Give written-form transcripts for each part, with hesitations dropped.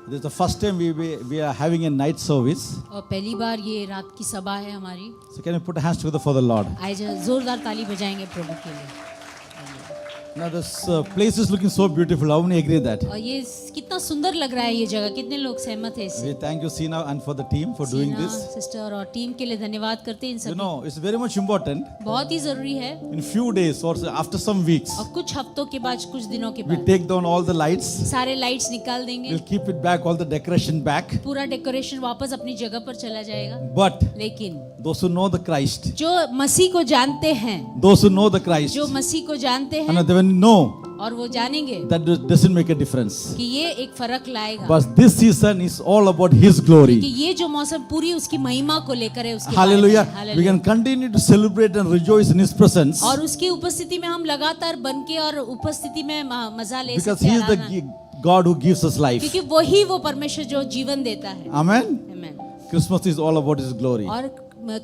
This is the first time we are having a night service. और पहली बार ये रात की सभा है हमारी। So can you put hands together for the Lord? आज जोरदार ताली बजाएंगे प्रभु के लिए। Now this place is looking so beautiful. How many agree with that? और ये कितना सुंदर लग रहा है ये जगह, कितने लोग सहमत हैं इससे? We thank you Sina and for the team for doing this. Sister और टीम के लिए धन्यवाद करते हैं इन You सभी। know, it's very much important. बहुत ही जरूरी है। In few days or after some weeks, और कुछ हफ्तों के बाद, कुछ दिनों के we बाद take down all the lights. सारे लाइट्स निकाल देंगे। We'll keep it back, all the decoration back. पूरा डेकोरेशन वापस अपनी जगह पर चला जाएगा। But लेकिन those who know the Christ, जो मसीह को जानते हैं, those who know the Christ, जो मसीह को जानते and हैं they will know और वो जानेंगे that doesn't make a difference. कि ये एक फर्क लाएगा। But this season is all about His कि glory. ये जो मौसम पूरी उसकी महिमा को लेकर है, उसके बारे में Hallelujah. है। We can continue to celebrate and rejoice in His presence और उसकी उपस्थिति में हम लगातार बनके और उपस्थिति में मजा ले because सकते He हैं। is the God who gives us life. क्योंकि वही वो परमेश्वर जो जीवन देता है। Amen. Amen. Christmas is all about His glory. और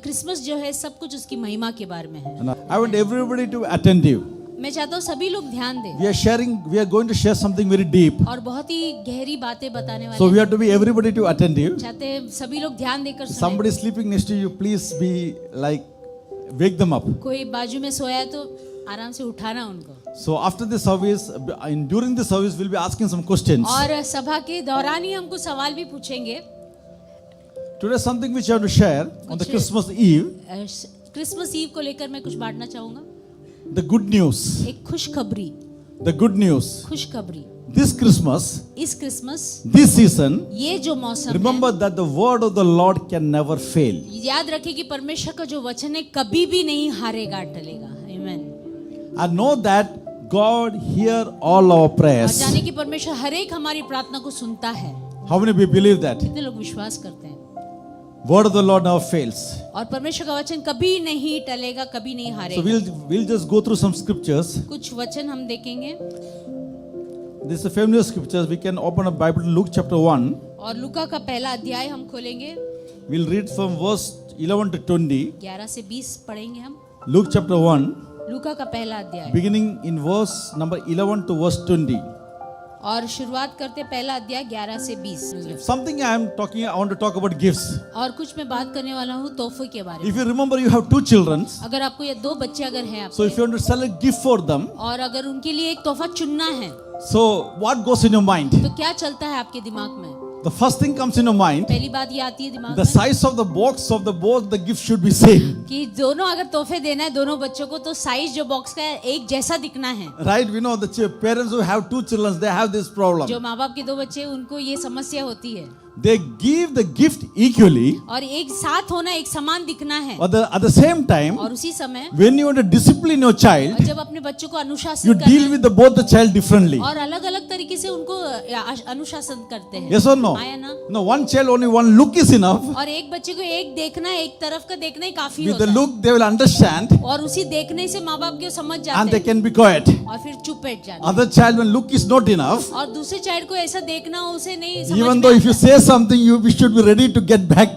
क्रिसमस जो है सब कुछ उसकी महिमा के बारे में है। And I want everybody to attend you. मैं चाहता हूँ सभी लोग ध्यान दें We are going to share something very deep. और बहुत ही गहरी बातें बताने So वाले we have to be everybody to attend you. चाहते हैं सभी लोग ध्यान देकर सुने। Somebody sleeping next to you, please be like, wake them up. कोई बाजू में सोया है तो आराम से उठाना उनको। So after the service, during the service, we'll be asking some questions. और सभा के दौरान ही हम कुछ सवाल भी पूछेंगे। Today something which I have to share on the Christmas Eve. Christmas Eve को लेकर मैं कुछ बांटना चाहूंगा। The good news. एक खुशखबरी। The good news. खुशखबरी। This Christmas, इस क्रिसमस, this season, ये जो मौसम remember that the word of the Lord can never fail. है, याद रखें कि परमेश्वर का जो वचन है कभी भी नहीं हारेगा, टलेगा। आमीन। And know that God hear all our और prayers. जाने कि परमेश्वर हर एक हमारी प्रार्थना को सुनता है। How many of you believe that? कितने लोग विश्वास करते हैं? Word of the Lord never fails. और परमेश्वर का वचन कभी नहीं टलेगा, कभी नहीं So हारेगा। we'll just go through some scriptures. कुछ वचन हम देखेंगे This is a familiar scriptures. We can open a Bible to Luke chapter 1. और लूका का पहला अध्याय हम खोलेंगे। We'll read from verse 11 to 20. 11 से 20 पढ़ेंगे हम। Luke chapter 1, लूका का पहला अध्याय beginning in verse number 11 to verse 20. और शुरुआत करते पहला अध्याय 11 से 20। Something I want to talk about gifts. और कुछ मैं बात करने वाला हूँ तोहफे के बारे में। If you remember, you have two children. अगर आपको ये दो बच्चे अगर हैं So if you want to select gift for them, और अगर उनके लिए एक तोहफा चुनना है so what goes in your mind? तो क्या चलता है आपके दिमाग में? The first thing comes in your mind. पहली बात ये आती है दिमाग The में size of the box of the both the gift should be same. कि दोनों अगर तोहफे देना है दोनों बच्चों को तो साइज जो बॉक्स का है एक जैसा दिखना है। Right? We know the parents who have two children, they have this problem. जो माँ बाप के दो बच्चे उनको ये समस्या होती है They give the gift equally, और एक साथ होना, एक समान दिखना है। but at the same time, और उसी समय when you want to discipline your child, और जब अपने बच्चों को you अनुशासित करना deal है with both the child differently. और अलग अलग तरीके से उनको अनुशासन करते हैं। Yes or no? आया ना? No, one child only one look is enough. और एक बच्चे को एक देखना, एक तरफ का देखना ही काफी With होता the है look, they will understand और उसी देखने से माँ बाप के समझ and जाते they हैं can be quiet. और फिर चुप बैठ जाते हैं। Other child, when look is not enough, और दूसरे चाइल्ड को ऐसा देखना हो उसे नहीं समझ even में though if you आता। say something, you should be ready to get back.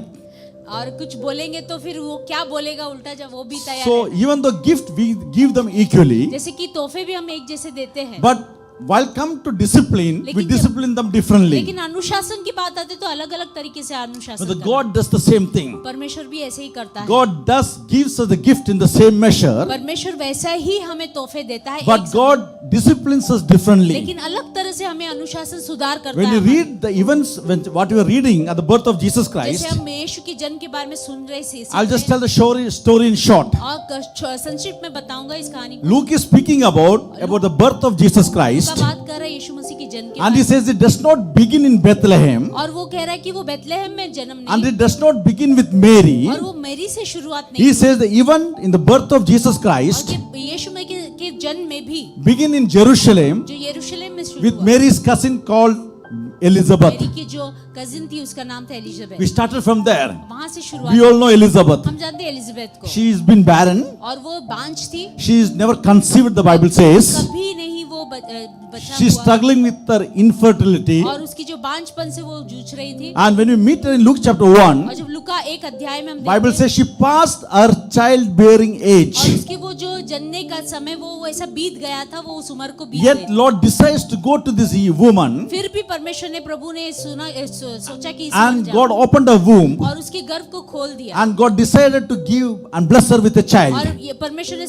और कुछ बोलेंगे तो फिर वो क्या बोलेगा उल्टा, जब वो भी तैयार So है। even though gift we give them equally, जैसे कि तोहफे भी हम एक जैसे देते हैं but while come to discipline, we लेकिन discipline them differently. लेकिन अनुशासन की बात आती है तो अलग अलग तरीके से But अनुशासन the करना। God does the same thing. परमेश्वर भी ऐसे ही करता है। God gives us the gift in the same measure, परमेश्वर वैसा ही हमें तोहफे देता है but एक God disciplines us differently. लेकिन अलग तरह से हमें अनुशासन सुधार करता When you है। read the events, what you are reading at the birth of Jesus Christ, जैसे हम यीशु के जन्म के बारे में सुन रहे थे I'll just tell the story in short. और संक्षिप्त में बताऊंगा इस कहानी को। Luke is speaking about the birth of Jesus Christ, का बात कर रहा है यीशु मसीह के जन्म के and he बारे says it does not begin in Bethlehem, में। और वो कह रहा है कि वो बेथलेहम में जन्म and नहीं it does not begin with Mary. और वो मेरी से शुरुआत नहीं He says that even in the birth of Jesus Christ, और यीशु में के जन्म में भी begin in Jerusalem जो यरूशलेम में शुरू with हुआ। Mary's cousin called Elizabeth. मेरी की जो कजिन थी उसका नाम था Elizabeth. We started from there. वहां से We शुरुआत। all know Elizabeth. हम जानते हैं एलिजाबेथ को She's been barren. और वो बांझ थी, She is never conceived, the Bible says. कभी नहीं वो बचा She's हुआ struggling with her infertility. और उसकी जो बांझपन से वो जूझ रही थी। And when we meet her in Luke chapter 1, और जब लुका 1 अध्याय में हम Bible देखते हैं, says she passed her childbearing age. और उसकी वो जो जनने का समय वो ऐसा बीत गया था, वो उस उम्र को बीत Yet गई। Lord decides to go to this woman, फिर भी परमेश्वर ने प्रभु ने सोचा कि इस and मर God जाओ, opened her womb, और उसके गर्भ को खोल दिया। and God decided to give and bless her with a child. और ये परमेश्वर ने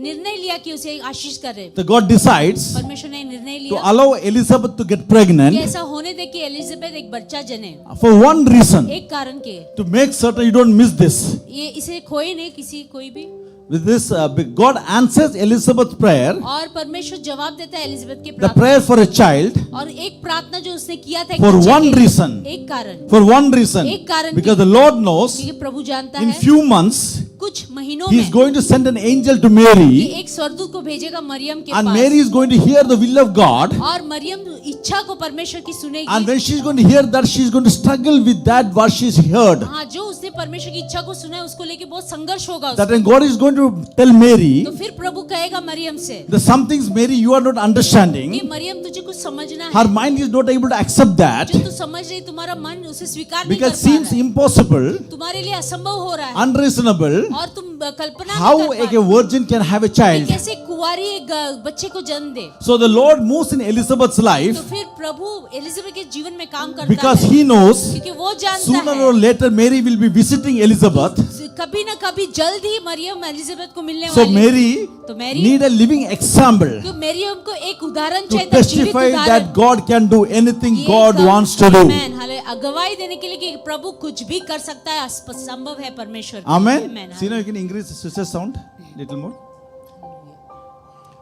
निर्णय लिया कि उसे आशीष करे। So God decides परमेश्वर ने निर्णय to लिया allow Elizabeth to get कि pregnant ऐसा होने दे कि एलिजाबेथ एक बच्चा जने। for one reason, एक कारण के to make certain you don't miss this. ये इसे खोए नहीं किसी कोई भी। With this, God answers Elizabeth's prayer, और परमेश्वर जवाब देता है एलिजाबेथ के the प्रार्थना। prayer for a child, और एक प्रार्थना जो उसने किया था एक for बच्चे one के लिए, reason. एक कारण, For one reason, एक कारण because के- the Lord knows क्योंकि प्रभु जानता in है few months कुछ महीनों He is में going to send an angel to कि Mary, एक स्वर्गदूत को भेजेगा मरियम के and pass, Mary is going to hear the will of God. और मरियम इच्छा को परमेश्वर की And सुनेगी। when she is going to hear that, she is going to struggle with that what she has heard. हाँ, जो उसने परमेश्वर की इच्छा को सुना है उसको लेके बहुत संघर्ष होगा That उसको। when God is going to tell Mary, तो फिर प्रभु कहेगा मरियम से the some things Mary you are not कि understanding, मरियम तुझे कुछ समझना है, her mind is not able to accept that जो तू समझ रही तुम्हारा मन उसे स्वीकार नहीं कर because it पा seems रहा है, impossible, तुम्हारे लिए असंभव हो रहा है, unreasonable. और तुम कल्पना How नहीं कर a पा रहे virgin can have a कि child? कैसे कुंवारी एक बच्चे को जन्म दे। So the Lord moves in Elizabeth's तो life फिर प्रभु एलिजाबेथ के जीवन में काम करता because है, He knows क्योंकि वो जानता sooner है or later Mary will be visiting Elizabeth. कभी ना कभी जल्द ही मरियम एलिजाबेथ को मिलने So वाली है। Mary तो Mary need a living example क्यों मरियम को एक उदाहरण to चाहिए था, जीवित testify उदाहरण। that God can do anything ये God एक- wants to do. Amen, hallelujah, गवाही देने के लिए कि प्रभु कुछ भी कर सकता है, संभव है परमेश्वर के लिए। Amen. Amen, See now you can increase the sister sound little more.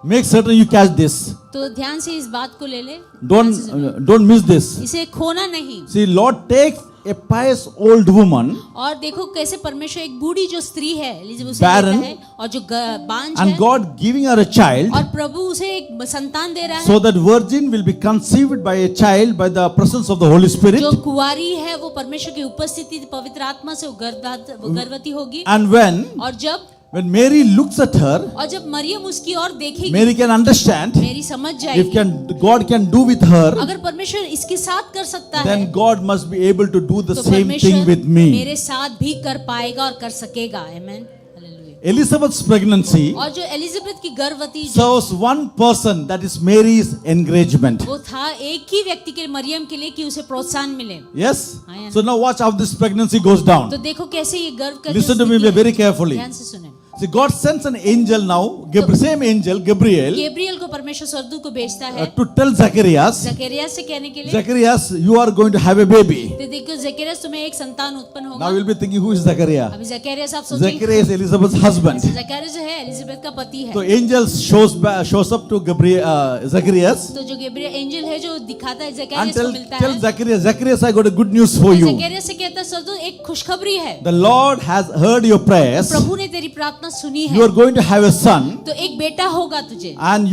Make certain you catch this. तो ध्यान से इस बात को ले ले, ध्यान से सुनो। Don't miss this. इसे खोना नहीं। See, Lord takes a pious old woman और देखो कैसे परमेश्वर एक बूढ़ी जो स्त्री है एलिजाबेथ उसे Barren, लेता है, और जो बांझ and है, God giving her a child और प्रभु उसे एक संतान दे रहा है, so that virgin will be conceived by a child by the presence of the Holy Spirit. जो कुंवारी है वो परमेश्वर की उपस्थिति पवित्र आत्मा से गर्भवती होगी। And और जब when Mary looks at her, और जब मरियम उसकी ओर देखेगी, Mary can understand मेरी समझ if जाएगी God can do with her, अगर परमेश्वर इसके साथ कर सकता है then God must be able to do the तो same thing परमेश्वर with me. मेरे साथ भी कर पाएगा और कर सकेगा। आमेन, हालेलुया। Elizabeth's pregnancy और जो एलिजाबेथ की गर्भवती जो serves one person, that is Mary's encouragement. वो था एक ही व्यक्ति के लिए, मरियम के लिए, कि उसे प्रोत्साहन मिले। Yes? हाँ, So now watch how this pregnancy goes तो down. देखो कैसे ये गर्भ का Listen जो to me स्थिति है, very carefully. ध्यान से सुने। See, God sends an angel now, same angel, Gabriel, Gabriel को परमेश्वर स्वर्गदूत को भेजता है to tell Zacharias, जकरिया से कहने के लिए, Zacharias, you are going to have a baby. तो देखो जकरिया तुम्हें एक संतान उत्पन्न Now होगा। you'll be thinking, who is Zachariah? अभी जकरिया साहब सोचेंगे Zachariah is Elizabeth's husband. जकरिया जो है एलिजाबेथ का पति है। So angel shows up to Zacharias तो जो गैब्रियल एंजल है जो दिखाता है and जकरिया को मिलता tell है। Zacharias, I got a good news for you. जकरिया से कहता है स्वर्गदूत एक खुशखबरी है, The Lord has heard your prayers. प्रभु ने तेरी प्रार्थना सुनी You are है, going to have a son, तो एक बेटा होगा तुझे, and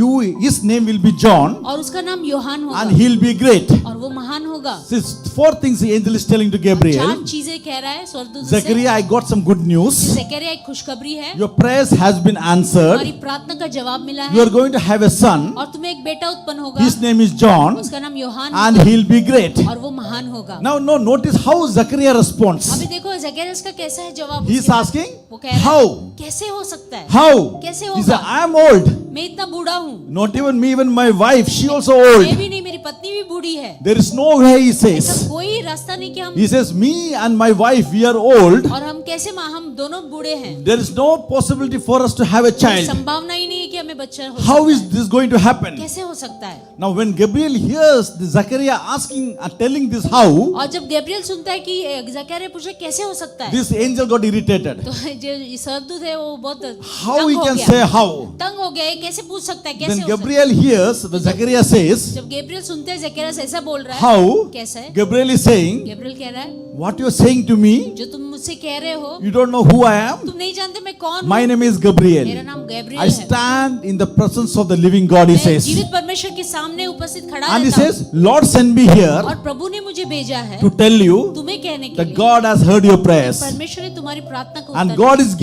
his name will be John, और उसका नाम योहान and होगा, he'll be great. और वो महान होगा। These 4 things the angel is telling to Gabriel. चार चीजें कह रहा है स्वर्गदूत से। Zachariah, I got some good news. जकरिया एक खुशखबरी है, Your prayers has been answered. हमारी प्रार्थना का जवाब मिला You है, are going to have a son. और तुम्हें एक बेटा उत्पन्न होगा, His name is John, उसका नाम योहान and होगा, he'll be great. और वो महान होगा। Now, notice how Zachariah responds. अभी देखो जकरिया का कैसा है जवाब। He's उसके बाद। asking, वो कह रहा है, how? कैसे हो सकता है, How? कैसे He said, होगा, I am old. मैं इतना बूढ़ा हूँ, Not even me, even my wife, she also मैं old. भी नहीं, मेरी पत्नी भी बूढ़ी है, There is no way, he ऐसा says. कोई रास्ता नहीं कि हम, He says, me and my wife, we are old. और हम कैसे हम दोनों बूढ़े हैं, There is no possibility for us to have a child. संभावना ही नहीं है कि हमें बच्चा हो How सकता is है। this going to happen? कैसे हो सकता है। Now, when Gabriel hears the Zachariah asking and telling this how, और जब गैब्रियल सुनता है कि जकरिया पूछे कैसे हो सकता है, this angel got irritated. तो जो स्वर्गदूत है वो बहुत How तंग he हो can गया, say how? तंग हो गया, ये कैसे पूछ सकता है, कैसे When हो सकता Gabriel hears, the Zachariah says, है। जब गैब्रियल सुनते हैं जकरिया ऐसा बोल रहा है, how? कैसा है, Gabriel is saying, गैब्रियल कह रहा है what you're saying to me, जो तुम मुझसे कह रहे हो, you don't know who I am. तुम नहीं जानते मैं कौन My हूँ। name is मेरा Gabriel. नाम गैब्रियल I है। stand in the presence of the living God, he मैं says. जीवित परमेश्वर के सामने उपस्थित खड़ा And he रहता हूँ। says, Lord send me here और प्रभु ने मुझे भेजा है to tell you तुम्हें कहने के that लिए God has heard your prayers. परमेश्वर ने तुम्हारी प्रार्थना को And उत्तर God दिया। is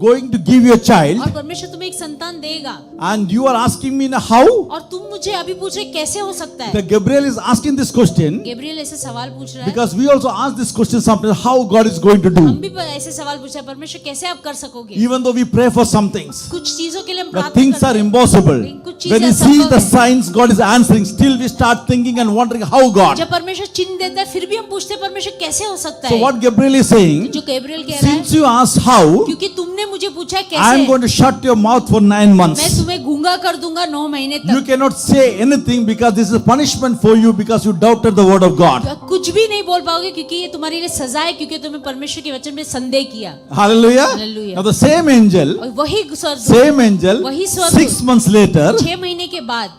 going to give you a child. और परमेश्वर तुम्हें एक संतान देगा। And you are asking me now how? और तुम मुझे अभी पूछ रहे कैसे हो सकता है। The Gabriel is asking this question Gabriel ऐसे सवाल पूछ रहा है। because we also ask this question sometimes how God is going to हम do. भी ऐसे सवाल पूछ रहे हैं परमेश्वर कैसे आप कर सकोगे। Even though we pray for some things, कुछ चीजों के लिए हम the प्रार्थना things करते are हैं। impossible. लेकिन कुछ चीजें When we see असंभव the है। signs God is answering, still we start thinking and wondering how God. जब परमेश्वर चिन्ह देता है फिर भी हम पूछते हैं परमेश्वर कैसे हो सकता So है। what Gabriel is saying, जो गैब्रियल कह रहा है since you asked how, क्योंकि तुमने मुझे पूछा है I am कैसे, going to shut your mouth for 9 मैं months. तुम्हें गूंगा कर दूंगा 9 महीने You तक। cannot say anything because this is a punishment for you because you doubted the word of God. कुछ भी नहीं बोल पाओगे क्योंकि ये तुम्हारे लिए सजा है क्योंकि तुमने परमेश्वर के वचन में संदेह किया। Hallelujah. Hallelujah. Now the same angel, और वही स्वर्ग same angel, वही स्वर्ग 6 months later, 6 महीने के बाद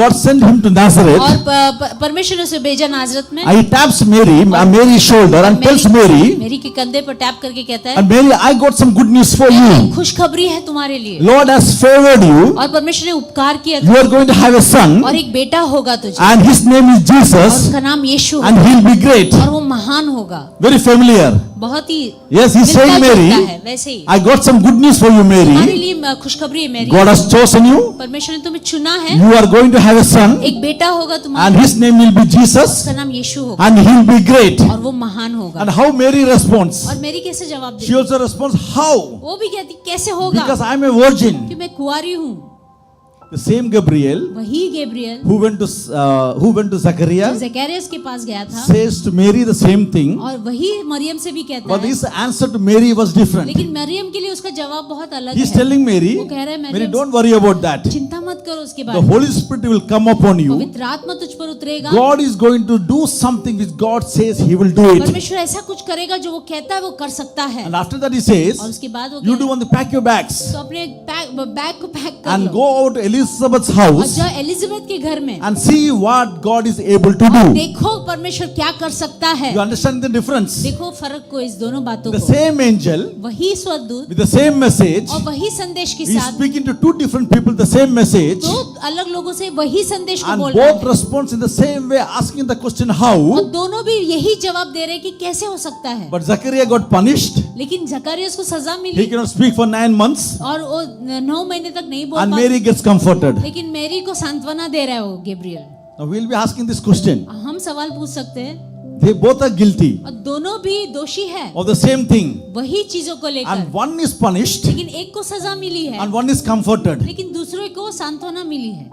God sent him to Nazareth. और परमेश्वर ने उसे भेजा नाजरत में। He taps Mary's shoulder and tells Mary, मेरी के कंधे पर टैप करके कहता है and Mary, I got some good news for you. खुशखबरी है तुम्हारे लिए। Lord has favored you. और परमेश्वर ने उपकार किया You are going to have a son, और एक बेटा होगा तुझे and his name is और Jesus, उसका नाम यीशु and he'll be great. और वो महान होगा। Very familiar. बहुत ही Yes, he's saying, मिलता जुलता Mary, है वैसे ही I got some good news for you, तुम्हारे Mary. लिए खुशखबरी है मेरी। God has chosen you. परमेश्वर ने तुम्हें चुना है। You are going to have a son, एक बेटा होगा and तुम्हारा, his name will be Jesus, उसका नाम यीशु होगा and he'll be great. और वो महान होगा। And how Mary responds? और मेरी कैसे जवाब She the? also responds, how? वो भी कहती कैसे होगा Because I am a virgin. कि मैं कुंवारी हूँ। The same Gabriel वही गैब्रियल who went to जो Zachariah ज़करिया के पास गया था says to Mary the same thing, और वही मरियम से भी कहता but है, his answer to Mary was different. लेकिन मरियम के लिए उसका जवाब बहुत अलग He's है। telling Mary, वो कह रहा है Mary, Maryam don't worry about that. चिंता मत करो उसके The बारे में। Holy Spirit will come upon you. पवित्र आत्मा तुझ पर उतरेगा। God is going to do something which God says He will do it. परमेश्वर ऐसा कुछ करेगा जो वो कहता है वो कर सकता है। And after that He says, और उसके बाद वो you कह do रहा want to pack your bags है, तो अपने बैग को पैक कर and low go out to Elizabeth's और house जाओ एलिजाबेथ के घर में and see what God is able to और do. देखो परमेश्वर क्या कर सकता है। You understand the difference? देखो फर्क को इस दोनों बातों The को। same angel वही स्वर्गदूत with the same message, और वही संदेश के he is साथ speaking to two different people the same message, दो अलग लोगों से वही संदेश को and बोल रहा both है respond in the same way, asking the question और how. दोनों भी यही जवाब दे रहे हैं कि कैसे हो सकता है। But Zachariah got punished. लेकिन जकरिया को सजा He milli cannot speak for 9 months, और वो 9 महीने तक नहीं बोल and पाता, Mary gets comforted. लेकिन मेरी को सांत्वना दे रहा है वो Gabriel. Now we'll be asking this question. हम सवाल पूछ सकते हैं They both are guilty और दोनों भी दोषी है of the same thing, वही चीजों को लेकर, and one is punished लेकिन एक को सजा मिली है and one is comforted. लेकिन दूसरे को सांत्वना मिली है।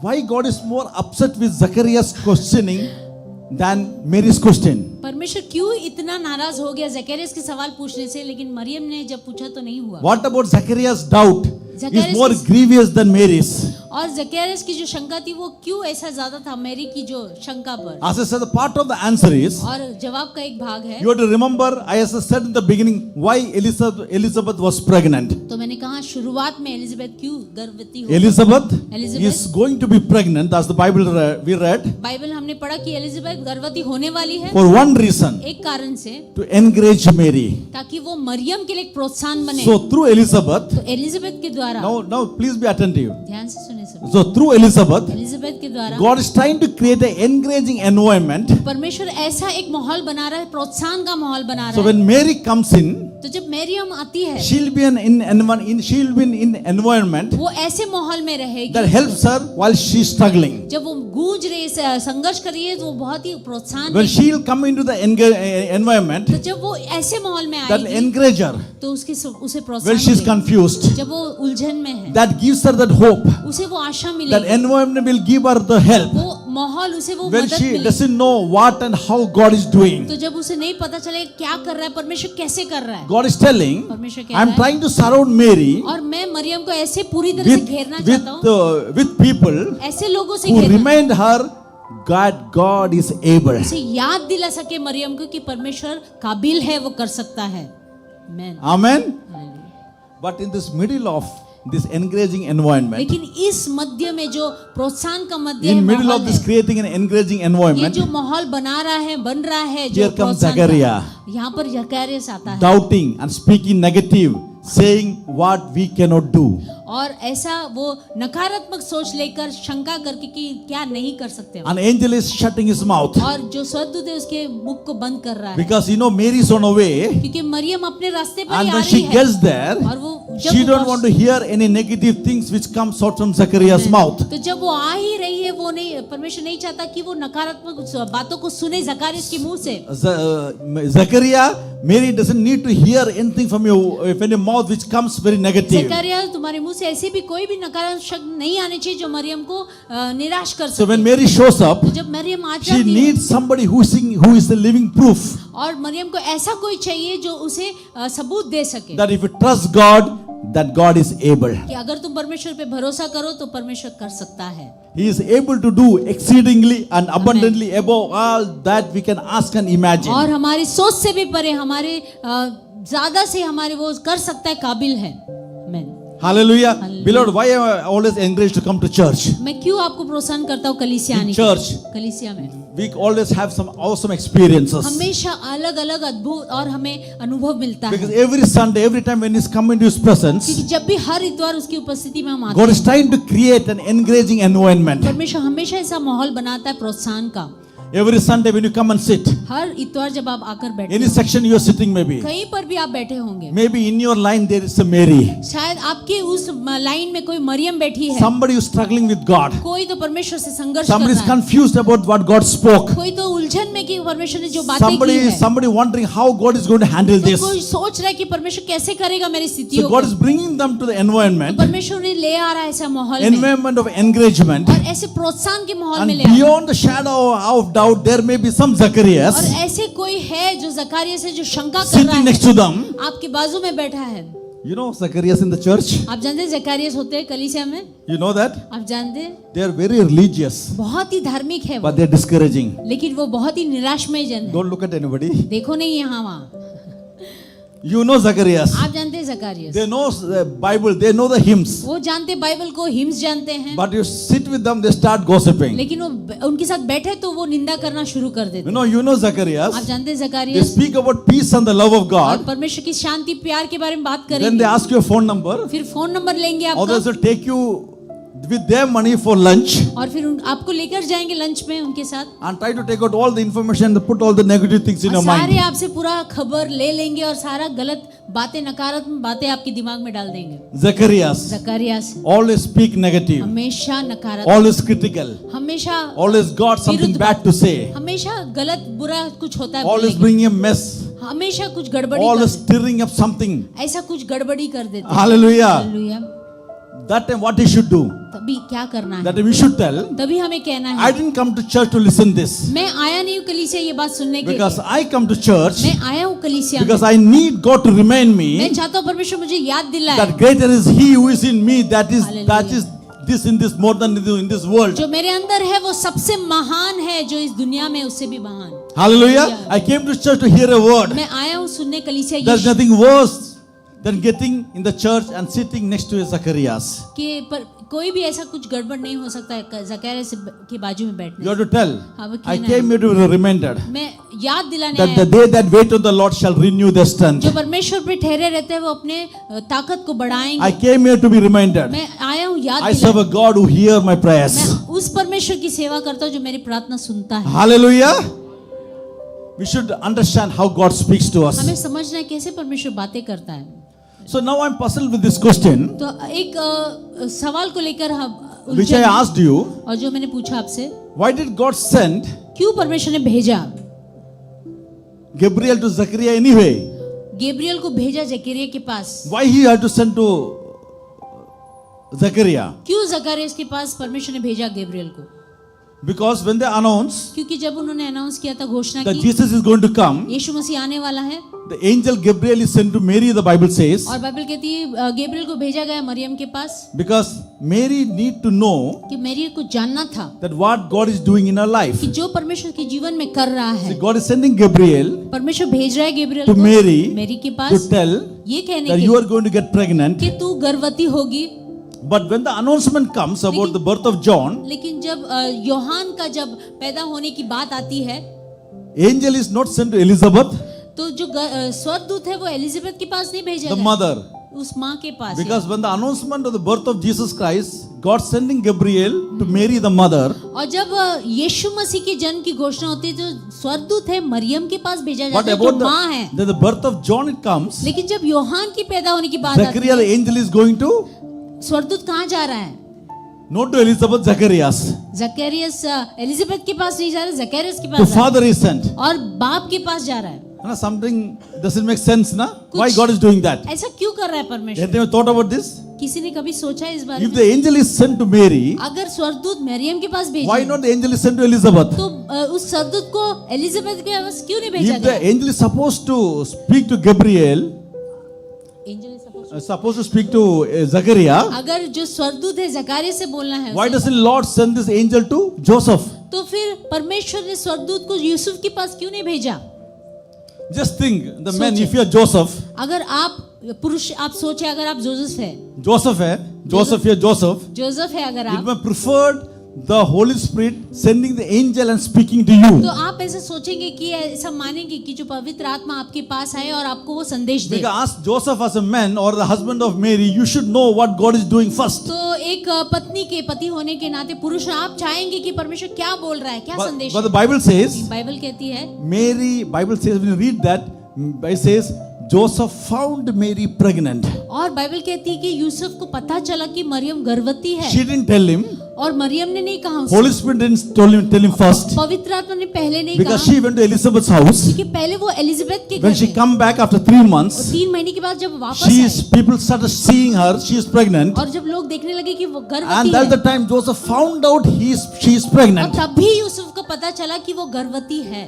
Why God is more upset with Zachariah's questioning than Mary's question? परमेश्वर क्यों इतना नाराज हो गया जकरिया के सवाल पूछने से, लेकिन मरियम ने जब पूछा तो नहीं हुआ। What about Zachariah's doubt is Zacharias more is- grievous than Mary's? और जकरिया की जो शंका थी वो क्यों ऐसा ज्यादा था मेरी की जो शंका पर। As I said, the part of the answer is, और जवाब का एक भाग है, you have to remember, as I said in the beginning, why Elizabeth was pregnant. तो मैंने कहा शुरुआत में एलिजाबेथ क्यों गर्भवती हो। Elizabeth Elizabeth is going to be pregnant, as the Bible we read, Bible हमने पढ़ा कि एलिजाबेथ गर्भवती होने वाली है for one reason, एक कारण से, to encourage Mary. ताकि वो मरियम के लिए एक प्रोत्साहन बने। So through Elizabeth, तो एलिजाबेथ के द्वारा, now please be attentive. ध्यान से सुने सब, So through Elizabeth, एलिजाबेथ के द्वारा God is trying to create an encouraging environment. परमेश्वर ऐसा एक माहौल बना रहा है, प्रोत्साहन का माहौल बना So रहा है। when Mary comes in, तो जब मरियम आती है she'll be in environment वो ऐसे माहौल में रहेगी that helps her while she's struggling. जब वो गूंज रही है, संघर्ष कर रही है, तो वो बहुत ही प्रोत्साहन When देगी। she'll come into the environment तो जब वो ऐसे माहौल में that will आएगी encourage her तो उसे when प्रोत्साहन she's देगी। confused, जब वो उलझन में है that gives her that hope. उसे वो आशा That मिलेगी, environment will give her the help वो माहौल उसे वो when मदद she मिलेगी। doesn't know what and how God is doing. तो जब उसे नहीं पता चले क्या कर रहा है परमेश्वर, कैसे कर रहा है God is telling, परमेश्वर कह I'm रहा है, trying to surround Mary और मैं मरियम को ऐसे पूरी तरह से घेरना चाहता हूँ, with people ऐसे लोगों से who घेरना remind her God is able. उसे याद दिला सके मरियम को कि परमेश्वर काबिल है, वो कर सकता है। Amen. Amen. But in this middle of this encouraging environment, लेकिन इस मध्य में जो प्रोत्साहन का मध्य in middle माहौल of this है, creating an encouraging ये environment, जो माहौल बन रहा है जो here comes प्रोत्साहन का, Zachariah, यहाँ पर जकरिया आता है doubting and speaking negative, saying what we cannot do. और ऐसा वो नकारात्मक सोच लेकर शंका करके कि क्या नहीं कर सकते हम। An angel is shutting his mouth और जो स्वर्गदूत है उसके मुख को बंद कर रहा है, because Mary is on her way, क्योंकि मरियम अपने रास्ते पर ही and आ when रही she है gets there, और वो जब she वो don't want to hear any negative things which comes out from Zachariah's mouth. तो जब वो आ ही रही है, वो नहीं, परमेश्वर नहीं चाहता कि वो नकारात्मक बातों को सुने जकारिया के मुंह से। Zachariah, Mary doesn't need to hear anything from your mouth which comes very negative. जकरिया, तुम्हारे मुंह से ऐसे भी कोई भी नकारात्मक शब्द नहीं आने चाहिए जो मरियम को निराश कर So सके। when Mary shows up, तो जब मरियम आ she जाती है needs somebody who is the living proof और मरियम को ऐसा कोई चाहिए जो उसे सबूत दे सके that if you trust God, that God is able. कि अगर तुम परमेश्वर पे भरोसा करो तो परमेश्वर कर सकता है। He is able to do exceedingly and abundantly above all that we can ask and imagine. और हमारी सोच से भी परे, हमारे ज्यादा से हमारे वो कर सकता है, काबिल है। आमीन। Hallelujah. Hallelujah. Beloved, why am I always encouraged to come to church? मैं क्यों आपको प्रोत्साहन करता हूँ कलीसिया आने In के? church, कलीसिया में we always have some awesome experiences. हमेशा अलग अलग अद्भुत और हमें अनुभव मिलता Because है, every Sunday, every time when He's come into His presence, क्योंकि जब भी हर इतवार उसकी उपस्थिति में हम आते God हैं, is trying to create an encouraging environment. परमेश्वर हमेशा ऐसा माहौल बनाता है प्रोत्साहन का। Every Sunday when you come and sit, हर इतवार जब आप आकर बैठे any हो, section you are sitting maybe. कहीं पर भी आप बैठे होंगे, Maybe in your line there is a Mary. शायद आपके उस लाइन में कोई मरियम बैठी है, Somebody who is struggling with God. कोई तो परमेश्वर से संघर्ष कर Somebody is रहा है, confused about what God spoke. कोई तो उलझन में कि परमेश्वर ने जो बातें की है, Somebody wondering how God is going to handle तो this. कोई सोच रहा है कि परमेश्वर कैसे करेगा मेरी So स्थितियों God को। is bringing them to the environment, परमेश्वर ने ले आ रहा है ऐसा माहौल में environment of encouragement. और ऐसे प्रोत्साहन के माहौल And में ले आ रहा है। beyond the shadow of doubt, there may be some और Zacharias ऐसे कोई है जो जकारिया से जो शंका कर रहा sitting है, next to them. आपके बाजू में बैठा है। You know Zacharias in the church? आप जानते हैं जकारिया होते हैं कलीसिया में? You know that? आप जानते हैं? They are very religious, बहुत ही धार्मिक है वो, but they are discouraging. लेकिन वो बहुत ही निराशमय जन है। Don't look at anybody. देखो नहीं यहाँ वहाँ। You know Zacharias. आप जानते हैं Zachariah, They know the Bible, they know the hymns. वो जानते हैं बाइबल को, हिम्स जानते हैं, But you sit with them, they start gossiping. लेकिन वो उनके साथ बैठे तो वो निंदा करना शुरू कर देते। You know आप Zacharias. जानते हैं They Zachariah, speak about peace and the love of और God. परमेश्वर की शांति प्यार के बारे में बात Then करेंगे, they ask your phone number. फिर फोन नंबर लेंगे Others आपका will take you with their money for lunch और फिर आपको लेकर जाएंगे लंच में उनके साथ, and try to take out all the information and put all the negative things in और your सारे mind. आपसे पूरा खबर ले लेंगे और सारा गलत बातें, नकारात्मक बातें आपके दिमाग में डाल देंगे। Zacharias जकारिया से always speak negative, हमेशा नकारात्मक, always critical, हमेशा always got something bad to say, हमेशा गलत बुरा कुछ होता है always बोलने की, bringing a mess, हमेशा कुछ गड़बड़ी कर always देते, stirring up something. ऐसा कुछ गड़बड़ी कर देते हैं। Hallelujah. Hallelujah. That time what he should do? तभी क्या करना है, That we should tell, तभी हमें कहना I है, didn't come to church to listen this. मैं आया नहीं हूँ कलीसिया ये बात सुनने के Because लिए, I come to church मैं आया हूँ कलीसिया में, because I need God to remind मैं me चाहता हूँ परमेश्वर मुझे याद दिलाए, that greater is He who is in me, that is Hallelujah. this in this more than in this world. जो मेरे अंदर है वो सबसे महान है, जो इस दुनिया में उससे भी महान। Hallelujah. Yeah. I came to church to hear a word. मैं आया हूँ सुनने कलीसिया There's Yeshu nothing worse than getting in the church and sitting next to a Zacharias. के, पर कोई भी ऐसा कुछ गड़बड़ नहीं हो सकता है जकारिया से के बाजू में बैठने You have to tell. हाँ, वो I कहना came here to be reminded से। मैं याद दिलाने that the आया, day that wait on the Lord shall renew their strength. जो परमेश्वर पे ठहरे रहते हैं वो अपने ताकत को I बढ़ाएंगे। came here to be reminded. मैं आया हूँ याद I serve a दिलाने, God who hear my prayers. मैं उस परमेश्वर की सेवा करता हूँ जो मेरी प्रार्थना सुनता है। Hallelujah. We should understand how God speaks to us. हमें समझना है कैसे परमेश्वर बातें करता है। So now I'm puzzled with this question, तो एक सवाल को लेकर हम which I asked you. और जो मैंने पूछा आपसे, Why did God send क्यों परमेश्वर ने भेजा Gabriel to Zachariah anyway? Gabriel को, भेजा जकरिया के पास, Why he had to send to Zachariah? क्यों जकारिया के पास परमेश्वर ने भेजा गैब्रियल को? Because when they announced क्योंकि जब उन्होंने अनाउंस किया था, घोषणा that की Jesus is going to come, यीशु मसीह आने वाला है, the angel Gabriel is sent to Mary, the Bible says, और बाइबल कहती है गैब्रियल को भेजा गया मरियम के पास, because Mary need to know कि मेरी को जानना था that what God is doing in her life. कि जो परमेश्वर के जीवन में कर रहा See, है, God is sending Gabriel परमेश्वर भेज रहा है गैब्रियल to को Mary मेरी के to पास tell ये कहने that के you लिए are going to get pregnant. कि तू गर्भवती होगी। But when the announcement comes about the birth of John, लेकिन जब यूहान का जब पैदा होने की बात आती है, angel is not sent to Elizabeth, तो जो स्वर्गदूत है वो एलिजाबेथ के पास नहीं भेजा the गया, mother. उस माँ के पास है। Because when the announcement of the birth of Jesus Christ, God sending Gabriel to Mary, the mother, और जब यीशु मसीह के जन्म की घोषणा होती है, जो स्वर्गदूत है मरियम के पास भेजा but जाता है, जो about माँ है। the birth of John it comes, लेकिन जब यूहान की पैदा होने की बात आती Zechariah the है, angel is going to स्वर्गदूत कहाँ जा रहा है? not to Elizabeth, Zacharias. Zacharias Elizabeth के पास नहीं जा रहा, जकरियस के The पास जा रहा father is sent. है, और बाप के पास जा रहा है। Something doesn't make sense, na? Why कुछ- God is doing that? ऐसा क्यों कर रहा है परमेश्वर? Have you thought about this? किसी ने कभी सोचा है इस बारे If में? the angel is sent to Mary, अगर स्वर्गदूत मरियम के पास भेजा why है, not the angel is sent to Elizabeth? तो उस स्वर्गदूत को एलिजाबेथ के पास क्यों नहीं भेजा If the गया? angel is supposed to speak to Gabriel, Angel is supposed supposed to speak to Zachariah, अगर जो स्वर्गदूत है जकारिया से बोलना है why उसे, doesn't Lord send this angel to Joseph? तो फिर परमेश्वर ने स्वर्गदूत को यूसुफ के पास क्यों नहीं भेजा? Just think, the man, सोचिए। if you are Joseph, अगर आप पुरुष, आप सोचे अगर आप जोसेफ है, Joseph है, Joseph here, Joseph, जोसेफ है अगर it आप, may preferred the Holy Spirit sending the angel and speaking to you. तो आप ऐसा सोचेंगे कि ऐसा मानेंगे कि जो पवित्र आत्मा आपके पास आए और आपको वो संदेश दे। Because ask Joseph as a man or the husband of Mary, you should know what God is doing first. तो एक पत्नी के पति होने के नाते पुरुष आप चाहेंगे कि परमेश्वर क्या बोल रहा है, क्या संदेश But the है? Bible says, बाइबल कहती है, Mary, Bible says, when you read that, it says, Joseph found Mary pregnant. और बाइबल कहती है कि यूसुफ को पता चला कि मरियम गर्भवती है, She didn't tell him. और मरियम ने नहीं कहा उसे, Holy Spirit didn't tell him first. पवित्र आत्मा ने पहले नहीं Because कहा, she went to Elizabeth's house. क्योंकि पहले वो एलिजाबेथ के घर When she में, come back after 3 months, 3 महीने के बाद जब वापस she I, is, people started seeing her, she is pregnant. और जब लोग देखने लगे कि वो And गर्भवती that's the है, time Joseph found out she is और pregnant. तभी यूसुफ को पता चला कि वो गर्भवती है।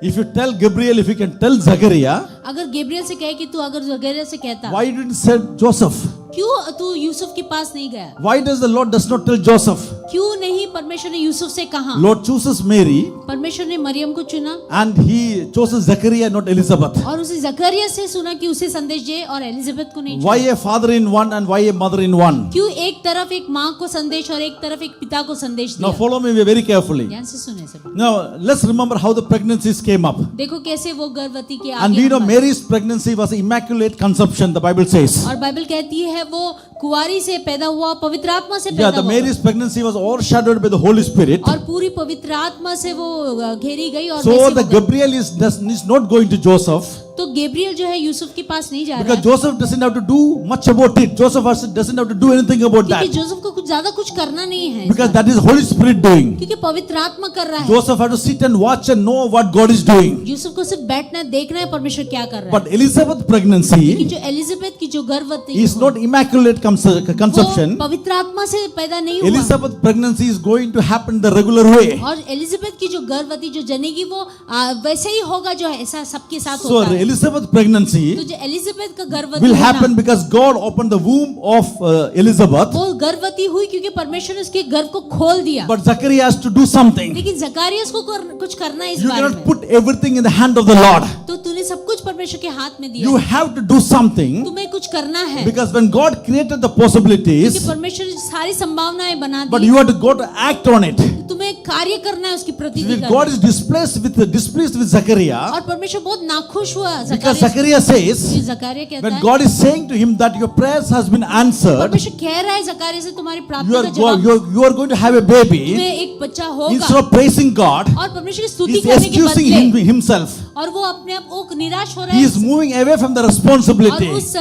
If you tell Gabriel, if you can tell Zachariah, अगर गैब्रियल से कहे कि तू अगर जकरिया से कहता, why didn't say Joseph? क्यों तू यूसुफ के पास नहीं गया? Why does the Lord does not tell Joseph? क्यों नहीं परमेश्वर ने यूसुफ से कहा? Lord chooses Mary परमेश्वर ने मरियम को चुना and he chooses Zachariah, not Elizabeth. और उसे जकरिया से सुना कि उसे संदेश दे और एलिजाबेथ को नहीं Why चुना। a father in one and why a mother in one? क्यों एक तरफ एक माँ को संदेश और एक तरफ एक पिता को संदेश Now दिया? follow me very carefully. ध्यान से सुने सब। Now let's remember how the pregnancies came up. देखो कैसे वो गर्भवती के And आगे we know हुआ। Mary's pregnancy was immaculate conception, the Bible says. और बाइबल कहती है वो कुंवारी से पैदा हुआ, पवित्र आत्मा से Yeah, पैदा the हुआ, Mary's pregnancy was overshadowed by the Holy Spirit. और पूरी पवित्र आत्मा से वो घेरी गई, और So वैसे the वो Gabriel is not going to Joseph तो गैब्रियल जो है यूसुफ के पास नहीं जा रहा because है, Joseph doesn't have to do much about it. Joseph doesn't have to do anything about क्योंकि that जोसेफ को कुछ ज्यादा कुछ करना नहीं है, because that is Holy Spirit doing. क्योंकि पवित्र आत्मा कर रहा है। Joseph had to sit and watch and know what God is doing. Yusuf को सिर्फ बैठना है, देखना है परमेश्वर क्या कर रहा है। But Elizabeth's कि pregnancy जो एलिजाबेथ की जो गर्भवती is not immaculate conception. वो पवित्र आत्मा से पैदा नहीं हुआ, Elizabeth's pregnancy is going to happen the regular way. और एलिजाबेथ की जो गर्भवती जो जनेगी वो वैसे ही होगा जो ऐसा सबके साथ So होता है। Elizabeth's pregnancy तो जो एलिजाबेथ का गर्भवती will होना, happen because God opened the womb of Elizabeth. वो गर्भवती हुई क्योंकि परमेश्वर ने उसके गर्भ को खोल दिया। But Zachariah has to do something. लेकिन जकारियस को कुछ करना है इस You बारे cannot में, put everything in the hand of the Lord. तो तूने सब कुछ परमेश्वर के हाथ में दिया You है, have to do something तुम्हें कुछ करना है, because when God created the क्योंकि possibilities, परमेश्वर ने सारी संभावनाएं बना but the, you have to go to act on it. तुम्हें कार्य करना है उसकी प्रतिनिधि When करना God है। is displeased with Zachariah और परमेश्वर बहुत नाखुश हुआ because Zachariah Zachariah says Zachariah कहता when है, God is saying to him that your prayers has been answered, परमेश्वर कह रहा है जकारिया से तुम्हारी you प्रार्थना are का जवाब, you are going to have a baby. तुम्हें एक बच्चा होगा। Instead of praising God, और परमेश्वर की स्तुति he is करने के excusing बदले himself. और वो अपने आप को निराश हो रहा He है is moving away from the और responsibility. उस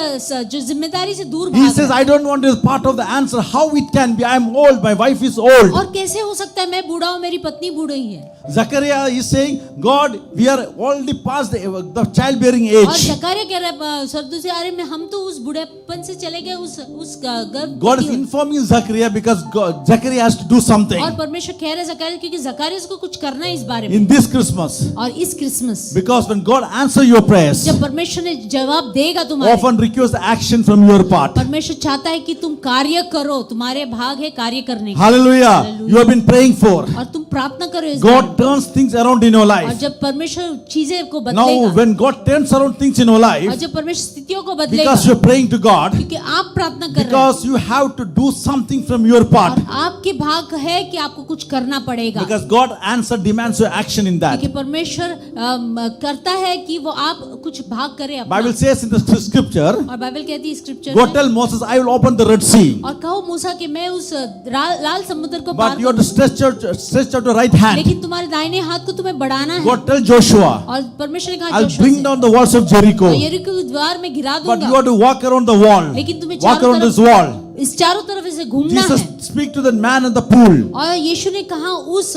जो जिम्मेदारी से दूर He भाग says, रहा है। I don't want to be part of the answer. How it can be? I am old. My wife is old. और कैसे हो सकता है मैं बूढ़ा हूँ, मेरी पत्नी बूढ़ी है। Zachariah is saying, God, we are already past the childbearing और age. जकारिया कह रहा है स्वर्गदूत से, अरे हम तो उस बूढ़ेपन से चले गए, उस गर्भ। God is informing Zachariah because Zachariah has to do something. और परमेश्वर कह रहे हैं जकारिया, क्योंकि जकारिया को कुछ करना है इस बारे में। In this Christmas, और इस Christmas, because when God answers your prayers, जब परमेश्वर ने जवाब देगा तुम्हारे, often requires action from your part. परमेश्वर चाहता है कि तुम कार्य करो, तुम्हारे भाग है कार्य करने का। Hallelujah. You have been praying for. और तुम प्रार्थना करो इस God turns things around in your और life. जब परमेश्वर चीजें को Now, बदलेगा, when God turns around things in your और life, जब परमेश्वर स्थितियों को बदलेगा, because you're praying to God, क्योंकि आप प्रार्थना कर रहे हैं, because you have to do something from your part. और आपके भाग है कि आपको कुछ करना पड़ेगा, Because God answer demands your action in that. क्योंकि परमेश्वर करता है कि वो आप कुछ भाग करें अपना। Bible says in the scripture, और बाइबल कहती है स्क्रिप्चर go में, tell Moses, I will open the Red Sea. और कहो मूसा कि मैं उस लाल समुद्र को But par you have to stretch out your right hand. लेकिन तुम्हारे दाहिने हाथ को तुम्हें बढ़ाना है। God tell Joshua, और परमेश्वर ने कहा I'll जोशुआ bring से, down the walls of Jericho. और यरीको के द्वार में गिरा But you दूंगा, have to walk around the wall. लेकिन तुम्हें Walk चारों around this तरफ wall. इस चारों तरफ इसे घूमना Jesus है। speak to the man at the pool. और यीशु ने कहा उस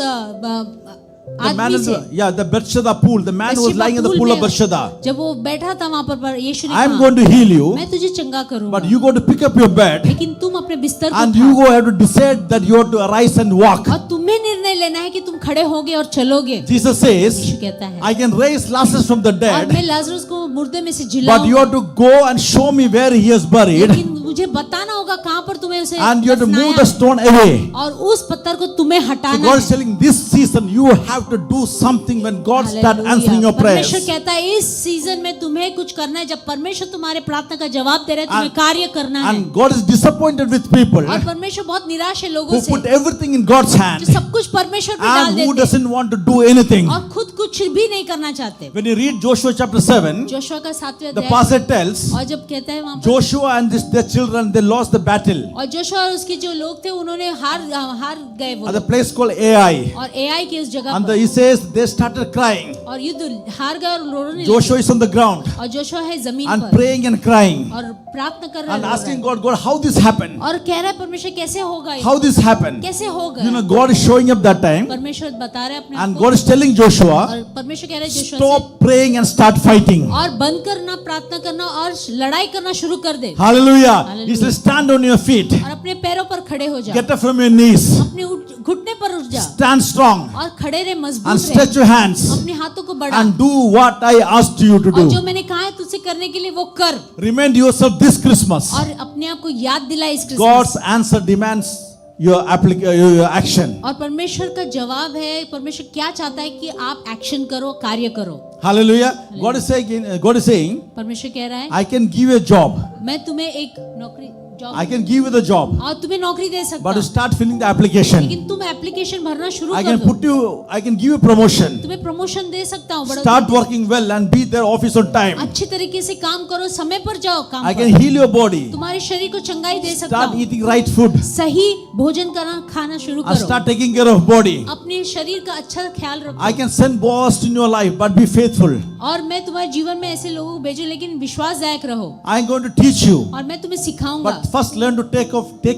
The man आदमी in से, the Bethesda pool. The man who was बethशेबा lying in the pool pool of में, Bethesda. जब वो बैठा था वहां पर यीशु ने I am कहा, going to heal you, मैं तुझे चंगा करूंगा, but you go to pick up your bed लेकिन तुम अपने बिस्तर को and उठाओ, you go have to decide that you have to arise and walk. और तुम्हें निर्णय लेना है कि तुम खड़े होगे और चलोगे। Jesus says, यीशु कहता है, I can raise Lazarus from the और dead, मैं लाजरस को मुर्दे में से but जिलाऊं, you have to go and show me where he is buried, लेकिन मुझे बताना होगा कहां पर तुम्हें उसे and you have to move दफनाया the stone away. और उस पत्थर को तुम्हें So हटाना God है। is telling this season you have to do something when God start answering your prayers. परमेश्वर कहता है इस सीजन में तुम्हें कुछ करना है, जब परमेश्वर तुम्हारे प्रार्थना का जवाब दे रहे हैं, तुम्हें कार्य करना है। And God is disappointed with people और परमेश्वर बहुत निराश है लोगों who से put everything in God's hand जो सब कुछ परमेश्वर पे डाल and who देते हैं doesn't want to do anything. और खुद कुछ भी नहीं करना चाहते। When you read Joshua chapter 7, Joshua का 7वें the अध्याय, passage tells और जब कहता है वहां पर, Joshua and their children, they lost the battle और जोशुआ और उसके जो लोग थे उन्होंने हार गए वो at the place called Ai. और एआई की उस जगह And पर, he says they started crying. और युद्ध हार गए और रोने लगे। Joshua is on the ground और जोशुआ है जमीन and पर praying and crying और प्रार्थना कर रहा and है, asking God, God, how this happened? और कह रहा है परमेश्वर कैसे होगा ये? How this happened? कैसे होगा? You know, God is showing up that time परमेश्वर बता रहे हैं अपने and आप God is telling Joshua, को, और परमेश्वर कह रहे हैं Joshua stop praying and start fighting. से, और बंद करना, प्रार्थना करना और लड़ाई करना शुरू कर दे, Hallelujah. He says, stand on your feet. और अपने पैरों पर खड़े हो जा, Get up from your knees. अपने घुटने पर उठ जा, Stand strong और खड़े रहे, and मजबूत stretch रहे, your hands अपने हाथों को बढ़ा, and do what I asked you to और जो do. मैंने कहा है तुझसे करने के लिए वो कर, Remind yourself this Christmas. और अपने आप को याद दिला इस Christmas. God's answer demands your action. और परमेश्वर का जवाब है, परमेश्वर क्या चाहता है कि आप एक्शन करो, कार्य करो। Hallelujah. God is saying, परमेश्वर कह रहा है I can give you a job. मैं तुम्हें एक नौकरी I can give you the job. और तुम्हें नौकरी दे सकता But हूँ, to start filling the application, लेकिन तुम एप्लीकेशन भरना शुरू I कर can दो, I can give you promotion. तुम्हें प्रमोशन दे सकता हूँ, बड़ा Start working well and be there office on time. अच्छे तरीके से काम करो, समय पर जाओ काम I पर, can heal your body. तुम्हारे शरीर को चंगाई दे सकता Start हूँ, eating right food सही भोजन करना खाना शुरू and करो, start taking care of body. अपने शरीर का अच्छा ख्याल रखो। I can send boss in your life, but be faithful. और मैं तुम्हारे जीवन में ऐसे लोगों को भेजूं, लेकिन विश्वासदायक रहो, I am going to teach you. और मैं तुम्हें सिखाऊंगा, But first learn to take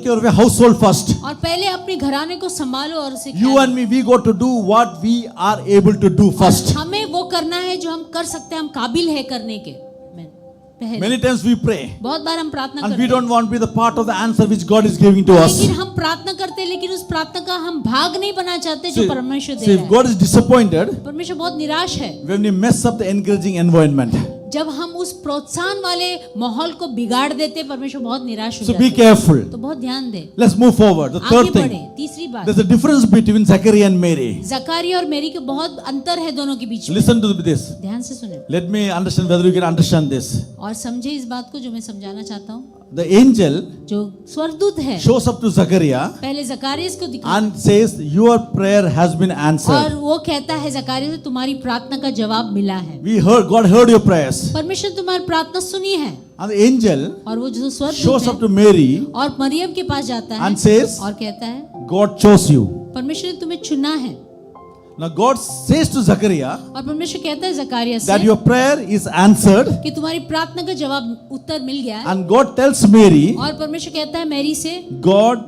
care of your household first. और पहले अपने घराने को संभालो और उसे You ख्याल and me, we got to do what we are able to do रखो। first. हमें वो करना है जो हम कर सकते हैं, हम काबिल है करने के। पहले Many times we pray बहुत बार हम प्रार्थना and करते we हैं, don't want to be the part of the answer which God is giving to us. लेकिन हम प्रार्थना करते हैं, लेकिन उस प्रार्थना का हम भाग नहीं बना चाहते जो परमेश्वर दे See, रहा if है। God is disappointed परमेश्वर बहुत निराश है when we mess up the encouraging environment. जब हम उस प्रोत्साहन वाले माहौल को बिगाड़ देते, परमेश्वर बहुत निराश हो So जाता be है। careful. तो बहुत ध्यान दे, Let's move forward. The आगे third बढ़े। thing, तीसरी बात, there's a difference between Zachariah and Mary. Zachariah और मेरी के बहुत अंतर है दोनों के बीच में। Listen to this. ध्यान से सुने Let me understand whether you can understand this. और समझे इस बात को जो मैं समझाना चाहता हूँ। The angel जो स्वर्गदूत है shows up to Zachariah पहले जकारिया को दिखा, and says, your prayer has been और answered. वो कहता है जकारिया से तुम्हारी प्रार्थना का जवाब मिला है, God heard your prayers. परमेश्वर तुम्हारी प्रार्थना सुनी है। And the angel और वो जो shows स्वर्गदूत up है to Mary और मरियम के पास जाता है and says, और कहता है God chose you. परमेश्वर ने तुम्हें चुना है। Now God says to Zachariah और परमेश्वर कहता है जकारिया that से your prayer is answered, कि तुम्हारी प्रार्थना का जवाब उत्तर मिल गया है, and God tells Mary, और परमेश्वर कहता है मैरी से God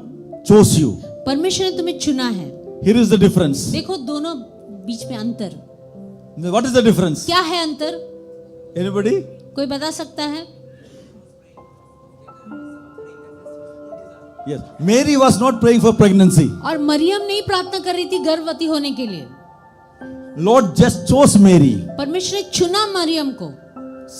chose you. परमेश्वर ने तुम्हें चुना है। Here is the difference. देखो दोनों बीच में अंतर What is the difference? क्या है अंतर? Anybody? कोई बता सकता है? Yes. Mary was not praying for pregnancy. और मरियम नहीं प्रार्थना कर रही थी गर्भवती होने के लिए। Lord just chose Mary. परमेश्वर ने चुना मरियम को।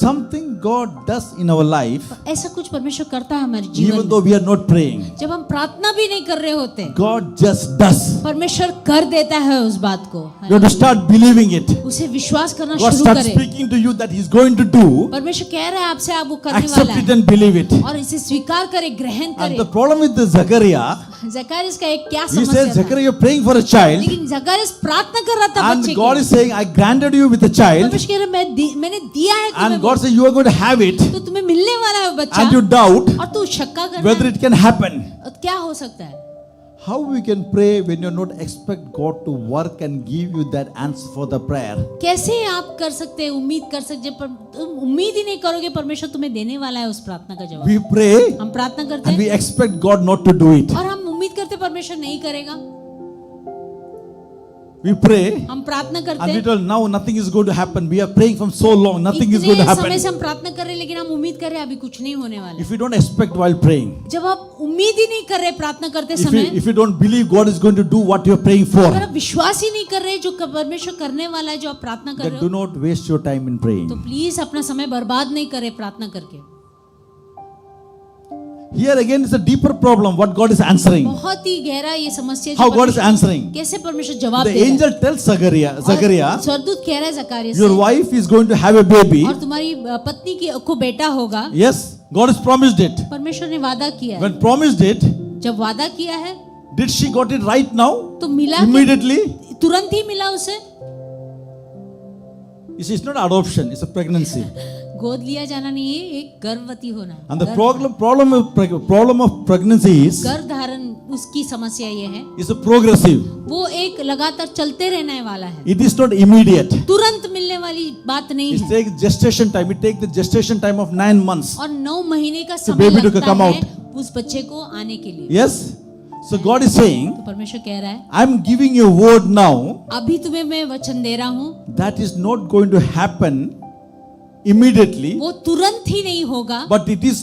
Something God does in our life, ऐसा कुछ परमेश्वर करता है हमारे जीवन even though we are not praying. में। जब हम प्रार्थना भी नहीं कर रहे होते, God just does. परमेश्वर कर देता है उस बात को। You have to start believing it. उसे विश्वास करना God शुरू starts करें। speaking to you that He's going to do. परमेश्वर कह रहा है आपसे, आप वो करने Accept वाला it है and believe it. और इसे स्वीकार करें, ग्रहण And करें। the problem with the Zachariah, जकारिस का एक क्या he समस्या says, था? Zachariah, you're praying for a child, लेकिन जकारिस प्रार्थना कर रहा था बच्चे and God की। is saying, I granted you with a child, परमेश्वर कह रहा है मैंने दिया है तुम्हें and वो, God says you are going to have it, तो तुम्हें मिलने वाला है वो बच्चा and you doubt और तू शक्का कर रहा whether है it can happen. क्या हो सकता है? How we can pray when you're not expect God to work and give you that answer for the prayer? कैसे आप कर सकते हैं, उम्मीद कर सकते हैं, पर तुम उम्मीद ही नहीं करोगे परमेश्वर तुम्हें देने वाला है उस प्रार्थना का जवाब। We pray हम प्रार्थना करते and we हैं expect God not to do it. और हम उम्मीद करते हैं परमेश्वर नहीं करेगा। We pray हम प्रार्थना करते and we हैं, tell now nothing is going to happen. We are praying from so long, nothing is going to इतने समय happen. से हम प्रार्थना कर रहे हैं लेकिन हम उम्मीद कर रहे हैं अभी कुछ नहीं होने वाला If you don't expect while praying, है। जब आप उम्मीद ही नहीं कर रहे प्रार्थना करते समय, if you don't believe God is going to do what you're praying for, अगर आप विश्वास ही नहीं कर रहे जो परमेश्वर करने वाला है, जो आप प्रार्थना कर then रहे do हो, not waste your time in praying. तो प्लीज अपना समय बर्बाद नहीं करें प्रार्थना करके। Here again is a deeper problem what God is answering. बहुत ही गहरा ये समस्या How जो God is परमेश्वर- answering. कैसे परमेश्वर जवाब The दे रहा है। angel tells Zachariah, और स्वर्गदूत कह रहा है जकारिया your से, wife is going to have a baby. और तुम्हारी पत्नी की को बेटा होगा। Yes, God has promised it. परमेश्वर ने वादा किया है। When promised it, जब वादा किया है did she got it right now? तो मिला कि- Immediately? तुरंत ही मिला उसे। You see, it's not adoption, it's a pregnancy. गोद लिया जाना नहीं है, एक गर्भवती होना है। And the problem of pregnancy is गर्भ धारण उसकी समस्या ये है, a progressive. वो एक लगातार चलते रहने वाला है, It is not immediate. तुरंत मिलने वाली बात नहीं It है। takes gestation time. It takes the gestation time of 9 months. और 9 महीने का The समय baby to लगता come है out. उस बच्चे को आने के लिए। Yes? So God is saying, तो परमेश्वर कह रहा है I'm giving you a word now अभी तुम्हें मैं वचन दे रहा हूँ, that is not going to happen immediately, वो तुरंत ही नहीं होगा, but it is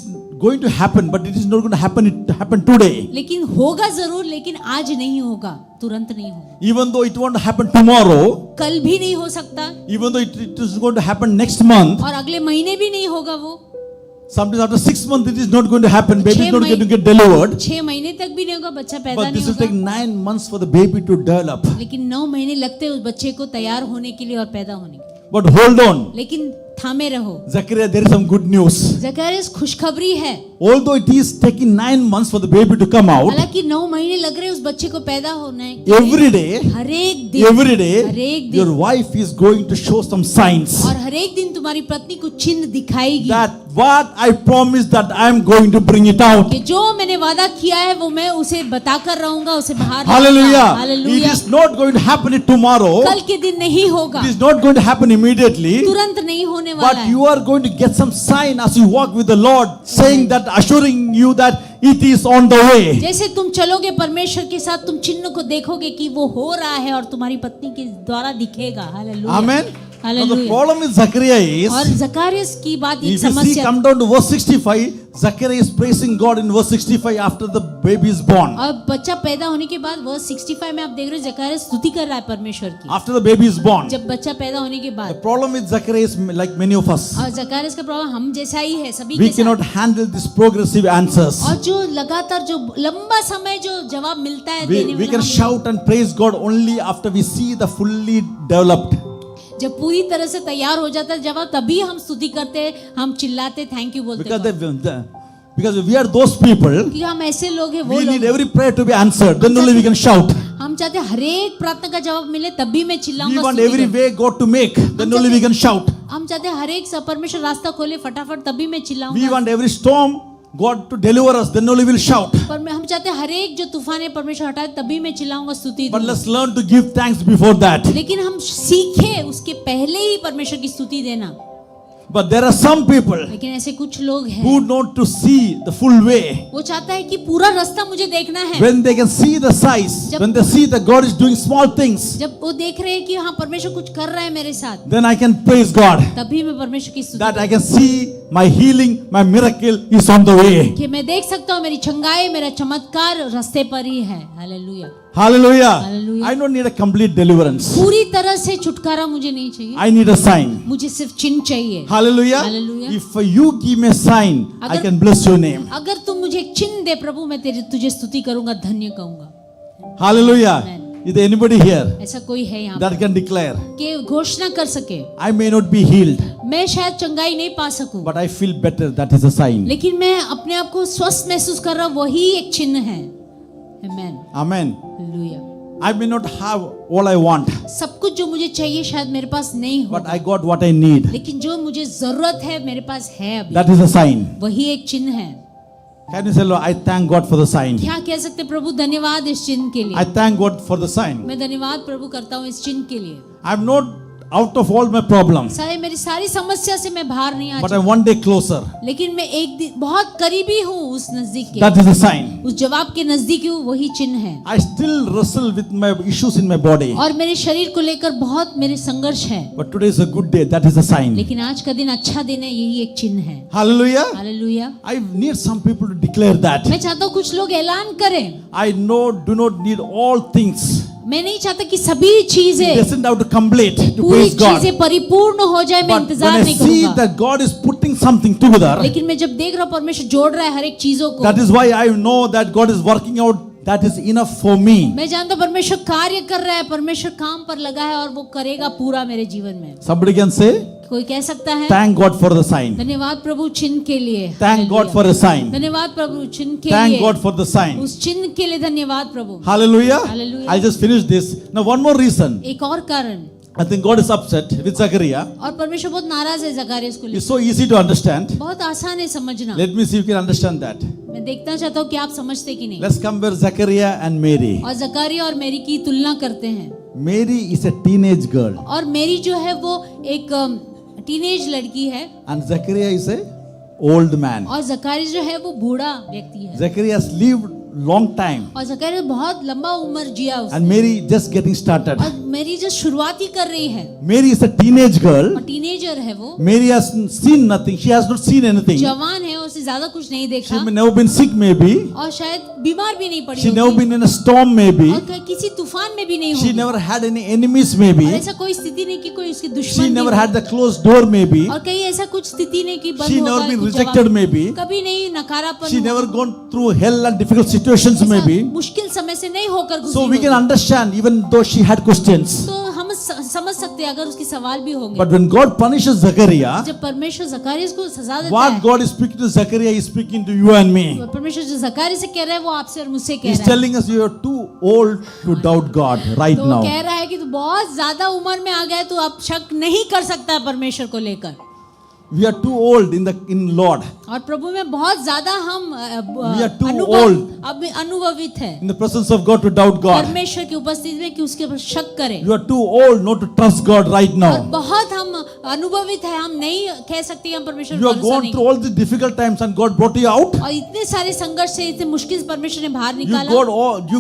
going to happen, but it is not going to happen today. लेकिन होगा जरूर, लेकिन आज नहीं होगा, तुरंत नहीं होगा। Even though it won't happen tomorrow, कल भी नहीं हो सकता even though it is going to happen next month, और अगले महीने भी नहीं होगा वो, sometimes after 6 months it is not going to happen, baby is छह not going to मही- get delivered, 6 महीने तक भी नहीं होगा, बच्चा पैदा but नहीं this will take होगा, 9 months for the baby to develop. लेकिन 9 महीने लगते हैं उस बच्चे को तैयार होने के लिए और पैदा होने के लिए। But hold on, लेकिन थामे रहो, Zachariah, there is some good news. Zachariah खुशखबरी है। Although it is taking 9 months for the baby to come out, हालांकि 9 महीने लग रहे हैं उस बच्चे को पैदा होने, every day, हर एक दिन, every हर day, एक your दिन, wife is going to show some signs और हर एक दिन तुम्हारी पत्नी को चिन्ह दिखाएगी that what I promised that I am going to bring it out. कि जो मैंने वादा किया है वो मैं उसे बताकर रहूंगा, उसे बाहर Hallelujah. It hallelujah. is not going to happen tomorrow. कल के दिन नहीं होगा, It is not going to happen immediately. तुरंत नहीं होने वाला But है, you are going to get some sign as you walk with the Lord, saying that, assuring you that it is on the way. जैसे तुम चलोगे परमेश्वर के साथ, तुम चिन्ह को देखोगे कि वो हो रहा है और तुम्हारी पत्नी के द्वारा दिखेगा। Hallelujah, Amen. Now the hallelujah. problem with Zachariah और is, जकारियस की बात एक if you see, समस्या, come down to verse 65, Zachariah is praising God in verse 65 after the baby is born. और बच्चा पैदा होने के बाद वर्स 65 में आप देख रहे हो जकारिया स्तुति कर रहा है परमेश्वर की, After the baby is born. जब बच्चा पैदा होने के The बाद। problem with Zachariah is like many of us. और जकारिया का प्रॉब्लम हम जैसा ही है, सभी We के cannot साथ। handle these progressive answers. और जो लगातार जो लंबा समय जो जवाब मिलता है देने We वाला, can हम- shout and praise God only after we see the fully developed. जब पूरी तरह से तैयार हो जाता है जवाब, तभी हम स्तुति करते हैं, हम चिल्लाते, थैंक यू बोलते हैं, Because we are those people, क्योंकि हम ऐसे लोग हैं, वो we need लोग। every prayer to be answered. Then only we can shout. हम चाहते हैं हर एक प्रार्थना का जवाब मिले, तभी मैं We चिल्लाऊंगा, want स्तुति every करूंगा। way God to make. Then only we can shout. हम चाहते हैं हर एक परमेश्वर रास्ता खोले फटाफट, तभी मैं We चिल्लाऊंगा। want every storm God to deliver us. Then only we will shout. पर हम चाहते हैं हर एक जो तूफान है परमेश्वर हटाए, तभी मैं चिल्लाऊंगा, स्तुति But दूंगा। let's learn to give thanks before that. लेकिन हम सीखे उसके पहले ही परमेश्वर की स्तुति देना। But there are some people लेकिन ऐसे कुछ लोग हैं who want to see the full way. वो चाहता है कि पूरा रास्ता मुझे देखना है। When they can see the size, when they see that God is doing small things, जब वो देख रहे हैं कि हाँ परमेश्वर कुछ कर रहा है मेरे साथ, then I can praise God तभी मैं परमेश्वर की स्तुति that I can see my healing, my miracle is on the way. कि मैं देख सकता हूँ मेरी चंगाई, मेरा चमत्कार रास्ते पर ही है। Hallelujah. Hallelujah. Hallelujah. I don't need a complete deliverance. पूरी तरह से छुटकारा मुझे नहीं चाहिए, I need a sign. मुझे सिर्फ चिन्ह चाहिए। Hallelujah. Hallelujah. If you give me a sign, I अगर- can bless your name. अगर तुम मुझे एक चिन्ह दे प्रभु, मैं तुझे स्तुति करूंगा, धन्य कहूंगा। Hallelujah. Amen. Is there anybody here ऐसा कोई है यहाँ that can declare, कि घोषणा कर सके, I may not be healed, मैं शायद चंगाई नहीं पा सकूं, but I feel better? That is a sign. लेकिन मैं अपने आप को स्वस्थ महसूस कर रहा हूं, वही एक चिन्ह है। आमेन। Amen. Hallelujah. I may not have all I want, सब कुछ जो मुझे चाहिए शायद मेरे पास नहीं हो, but I got what I need. लेकिन जो मुझे जरूरत है मेरे पास है अभी, That is a sign. वही एक चिन्ह है। Can you say, Lord, I thank God for the sign. क्या कह सकते प्रभु, धन्यवाद इस चिन्ह के I लिए। thank God for the sign. मैं धन्यवाद प्रभु करता हूँ इस चिन्ह के लिए। I'm not out of all my problems, सारे मेरी सारी समस्या से मैं बाहर नहीं आ but चुका, I'm one day closer. लेकिन मैं एक दिन बहुत करीबी हूँ उस नजदीक के, That is a sign. उस जवाब के नजदीक हूँ, वही चिन्ह है। I still wrestle with my issues in my body, और मेरे शरीर को लेकर बहुत मेरे संघर्ष है, but today is a good day. That is a sign. लेकिन आज का दिन अच्छा दिन है, यही एक चिन्ह है। Hallelujah. Hallelujah. I need some people to declare that. मैं चाहता हूँ कुछ लोग ऐलान करें, I do not need all things. मैं नहीं चाहता कि सभी चीजें, Doesn't have to complete to पूरी praise God. चीजें परिपूर्ण हो जाए, मैं But when इंतजार I नहीं see करूंगा, that God is putting something together, लेकिन मैं जब देख रहा हूँ परमेश्वर जोड़ रहा है हर एक चीजों को, that is why I know that God is working out. That is enough for me. मैं जानता हूँ परमेश्वर कार्य कर रहा है, परमेश्वर काम पर लगा है और वो करेगा पूरा मेरे जीवन में। Somebody can say, कोई कह सकता है, thank God for the sign. धन्यवाद प्रभु चिन्ह के लिए। Thank God for a sign. धन्यवाद प्रभु चिन्ह के Thank लिए, God for the sign. उस चिन्ह के लिए धन्यवाद प्रभु। Hallelujah. Hallelujah. I'll just finish this. Now one more reason. एक और कारण, I think God is upset with Zachariah. और परमेश्वर बहुत नाराज है जकारिया को It's लेकर। so easy to understand. बहुत आसान है समझना। Let me see if you can understand that. मैं देखना चाहता हूँ कि आप समझते कि नहीं। Let's compare Zachariah and Mary. और जकारिया और मेरी की तुलना करते हैं। Mary is a teenage girl और मेरी जो है वो एक टीनेज लड़की है, and Zachariah is a old man. और जकारिया जो है वो बूढ़ा व्यक्ति है, Zachariah has lived long time और जकारिया बहुत लंबा उम्र जिया उसने, and Mary just getting started. और मेरी जो शुरुआत ही कर रही है, Mary is a teenage girl. और टीनेजर है वो, Mary has seen nothing. She has not seen anything. जवान है, उससे ज्यादा कुछ नहीं She देखा, may never been sick maybe. और शायद बीमार भी नहीं पड़ी She never होगी, been in a storm maybe. और किसी तूफान में भी नहीं She होगी, never had any enemies और maybe. ऐसा कोई स्थिति नहीं कि कोई उसकी She दुश्मन never भी had the closed door हो, maybe. और कहीं ऐसा कुछ स्थिति नहीं कि बंद She होगा, never been कुछ rejected जवाब- maybe. कभी नहीं नकारापन She हुआ, never gone through hell and difficult situations ऐसा maybe. मुश्किल समय से नहीं होकर गुजरी So we can होगी। understand even though she had questions. तो हम समझ सकते हैं अगर उसकी सवाल भी होंगे, But when God punishes Zachariah, जब परमेश्वर जकारिया को सजा देता what है, God is speaking to Zachariah is speaking to you and me. परमेश्वर जो जकारिया से कह रहा है वो आपसे और मुझसे कह He's रहा है। telling us you are too old to doubt God right तो वो now. कह रहा है कि तू बहुत ज्यादा उम्र में आ गया, तो अब शक नहीं कर सकता परमेश्वर को लेकर, We are too old in Lord. और प्रभु में बहुत ज्यादा हम We are too old. अनुभवित है In the presence of God to doubt God. परमेश्वर की उपस्थिति में कि उसके ऊपर शक करें, You are too old not to trust God right और now. बहुत हम अनुभवित है, हम नहीं कह सकते हम परमेश्वर You पर have भरोसा gone नहीं, through all the difficult times and God brought you out. और इतने सारे संघर्ष से इतने मुश्किल से परमेश्वर ने बाहर You निकाला,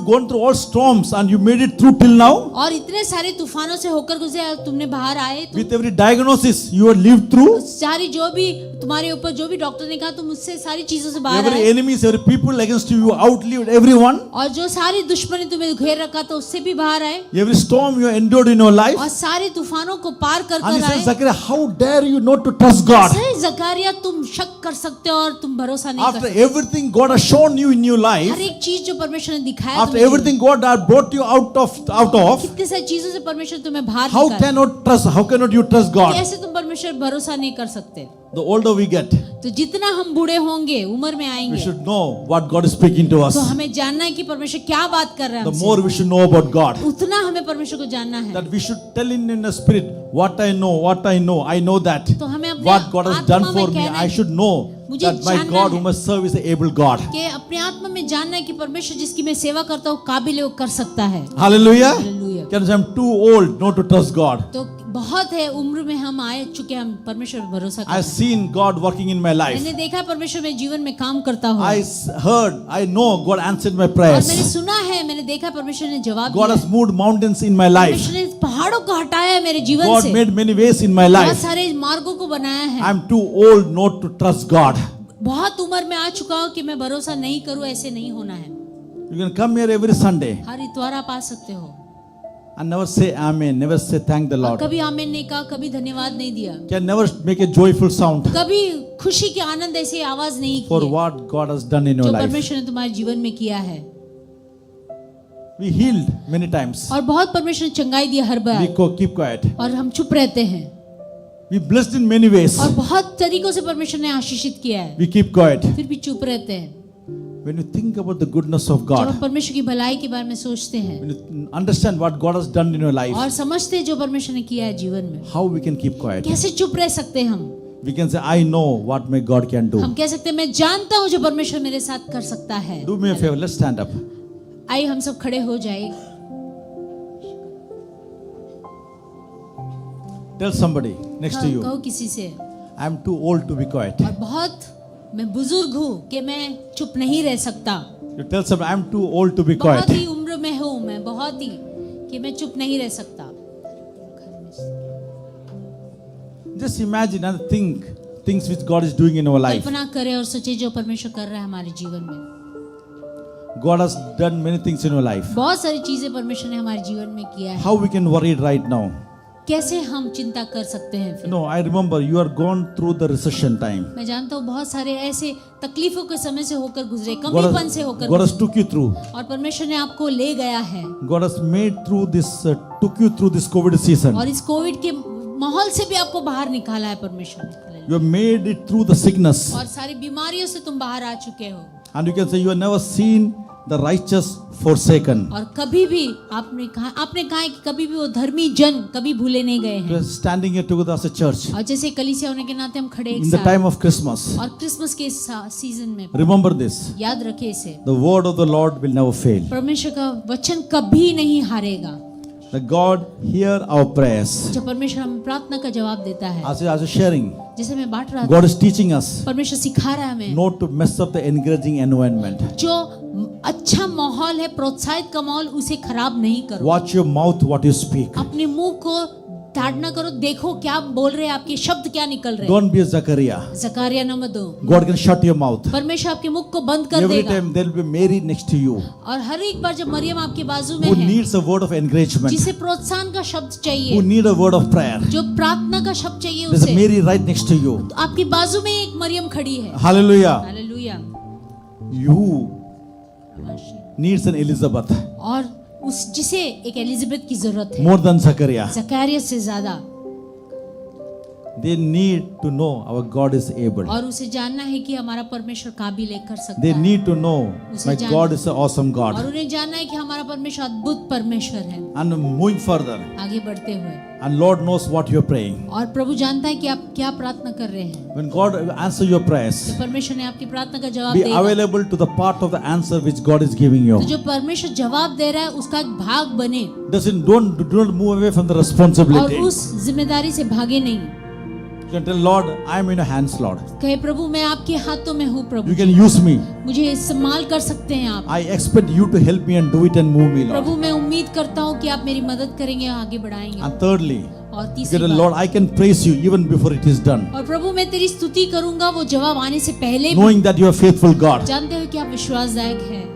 gone through all storms and you made it through till now. और इतने सारे तूफानों से होकर गुजरे, और तुमने बाहर आए, तुम With every diagnosis you have lived through. सारी जो भी तुम्हारे ऊपर जो भी डॉक्टर ने कहा, तुम उससे सारी चीजों से बाहर Every आए, enemies, every people against you, you outlived everyone. और जो सारी दुश्मनी तुम्हें घेर रखा था उससे भी बाहर आए, Every storm you endured in your life. और सारे तूफानों को पार कर And he कर says, आए। Zachariah, how dare you not to trust God? सही जकारिया, तुम शक कर सकते हो और तुम भरोसा नहीं कर After सकते। everything God has shown you in your life, हर एक चीज जो परमेश्वर ने दिखाया after तुम्हें, everything God has brought you out of, कितने सारी चीजों से परमेश्वर तुम्हें बाहर how निकाला, how cannot you trust God? कैसे तुम परमेश्वर भरोसा नहीं कर सकते? The older we get, तो जितना हम बूढ़े होंगे, उम्र में we आएंगे, should know what God is speaking to us. तो हमें जानना है कि परमेश्वर क्या बात कर रहा है The हमसे। more we should know about God. उतना हमें परमेश्वर को जानना है। That we should tell in the spirit, what I know that. तो हमें अपने What God has done आत्मा में for me, कहना I है should know मुझे that my जानना God है whom I serve is an able God. कि अपने आत्मा में जानना है कि परमेश्वर जिसकी मैं सेवा करता हूँ काबिल है, वो कर सकता है। Hallelujah. Hallelujah. Can I say I'm too old not to trust God. तो बहुत है उम्र में हम आए चुके, हम परमेश्वर पर भरोसा करते I've हैं। seen God working in my life. मैंने देखा है परमेश्वर मेरे जीवन में काम करता हुआ। I know God answered my और मैंने prayers. सुना है, मैंने देखा है परमेश्वर ने जवाब God दिया has है। moved mountains in my life. परमेश्वर ने पहाड़ों को हटाया है मेरे जीवन God से। made many ways in my बहुत life. सारे मार्गों को बनाया है। I'm too old not to trust God. बहुत उम्र में आ चुका हूँ कि मैं भरोसा नहीं करूँ, ऐसे नहीं होना है। You can come here every Sunday हर इतवार आप आ सकते हो and never say amen, never say thank the और Lord. कभी आमीन नहीं कहा, कभी धन्यवाद नहीं दिया, Can never make a joyful sound कभी खुशी के आनंद ऐसी आवाज नहीं for की what God has done in your जो life. परमेश्वर ने तुम्हारे जीवन में किया है। We healed many times. और बहुत परमेश्वर ने चंगाई दी हर We बार, keep quiet. और हम चुप रहते हैं। We blessed in many ways. और बहुत तरीकों से परमेश्वर ने आशीषित किया है, We keep quiet. फिर भी चुप रहते हैं। When you think about the goodness of जब हम God, परमेश्वर की भलाई के बारे में सोचते हैं when you understand what God has done in your life, और समझते हैं जो परमेश्वर ने किया है जीवन में, how we can keep quiet. कैसे चुप रह सकते हैं हम। We can say, I know what my God can do. हम कह सकते हैं मैं जानता हूँ जो परमेश्वर मेरे साथ कर सकता है। Do me a favor, let's stand up. आइए हम सब खड़े हो जाए। Tell somebody next to you, कहो किसी से, I'm too old to be quiet. और बहुत मैं बुजुर्ग हूँ कि मैं चुप नहीं रह सकता। You tell somebody, I'm too old to be बहुत quiet. ही उम्र में हूँ मैं, बहुत ही कि मैं चुप नहीं रह सकता। Just imagine and think things which God is doing in our life. कल्पना करें और सोचे जो परमेश्वर कर रहा है हमारे जीवन में। God has done many things in our life. बहुत सारी चीजें परमेश्वर ने हमारे जीवन में किया है। How we can worry right now? कैसे हम चिंता कर सकते हैं फिर? No, I remember you are gone through the recession time. मैं जानता हूँ बहुत सारे ऐसे तकलीफों के समय से होकर गुजरे, God कमीपन से होकर God has took you through. और परमेश्वर ने आपको ले गया है। God has made through this, took you through this COVID season. और इस कोविड के माहौल से भी आपको बाहर निकाला है परमेश्वर ने। You have made it through the sickness. और सारी बीमारियों से तुम बाहर आ चुके हो। And you can say you have never seen the righteous forsaken. और कभी भी आपने कहा है कि कभी भी वो धर्मी जन कभी भूले नहीं गए We हैं। are standing here together as a church और जैसे कलीसिया होने के नाते हम खड़े एक in the साथ time of Christmas. और क्रिसमस के सीजन में Remember this, याद रखे इसे, the word of the Lord will never fail. परमेश्वर का वचन कभी नहीं हारेगा। That God hear our prayers. जब परमेश्वर हमें प्रार्थना का जवाब देता है, As you're sharing, जैसे मैं बांट रहा था, God is teaching us परमेश्वर सिखा रहा है हमें not to mess up the encouraging environment. जो अच्छा माहौल है, प्रोत्साहित का माहौल, उसे खराब नहीं करो। Watch your mouth, what you speak. अपने मुंह को ताड़ना करो, देखो क्या बोल रहे हैं, आपके शब्द क्या निकल रहे हैं। Don't be a Zachariah. Zachariah न मत दो, God can shut your mouth. परमेश्वर आपके मुख को बंद कर Every देगा। time there will be Mary next to you और हर एक बार जब मरियम आपके बाजू में who है, needs a word of encouragement, जिसे प्रोत्साहन का शब्द who चाहिए, need a word of prayer. जो प्रार्थना का शब्द चाहिए, There's a उसे Mary right next to you. तो आपकी बाजू में एक मरियम खड़ी है। Hallelujah. Hallelujah. You needs an Elizabeth और उस जिसे एक एलिजाबेथ की जरूरत है, more than Zachariah. जकारिया से ज्यादा, They need to know our God is able. और उसे जानना है कि हमारा परमेश्वर काबिल है, कर सकता They है। need to know उसे my जानना- God is an awesome और God. उन्हें जानना है कि हमारा परमेश्वर अद्भुत परमेश्वर है। And moving further, आगे बढ़ते हुए, and Lord knows what you're praying. और प्रभु जानता है कि आप क्या प्रार्थना कर रहे हैं। When God answer your prayers, परमेश्वर ने आपकी प्रार्थना का जवाब be देगा, available to the part of the answer which God is giving you. तो जो परमेश्वर जवाब दे रहा है उसका एक भाग बने Do not move away from the और responsibility. उस जिम्मेदारी से भागे नहीं। You can tell Lord, I am in your hands, Lord. कहे प्रभु मैं आपके हाथों में हूँ, प्रभु You can use me. मुझे इस्तेमाल कर सकते हैं आप। I expect you to help me and do it and move me, Lord. प्रभु मैं उम्मीद करता हूँ कि आप मेरी मदद करेंगे, आगे बढ़ाएंगे। And thirdly, और you तीसरी can tell बात, Lord, I can praise you even before it is done, और प्रभु मैं तेरी स्तुति करूंगा वो जवाब आने से पहले भी। knowing that you are faithful God. जानते हो कि आप विश्वासदायक है,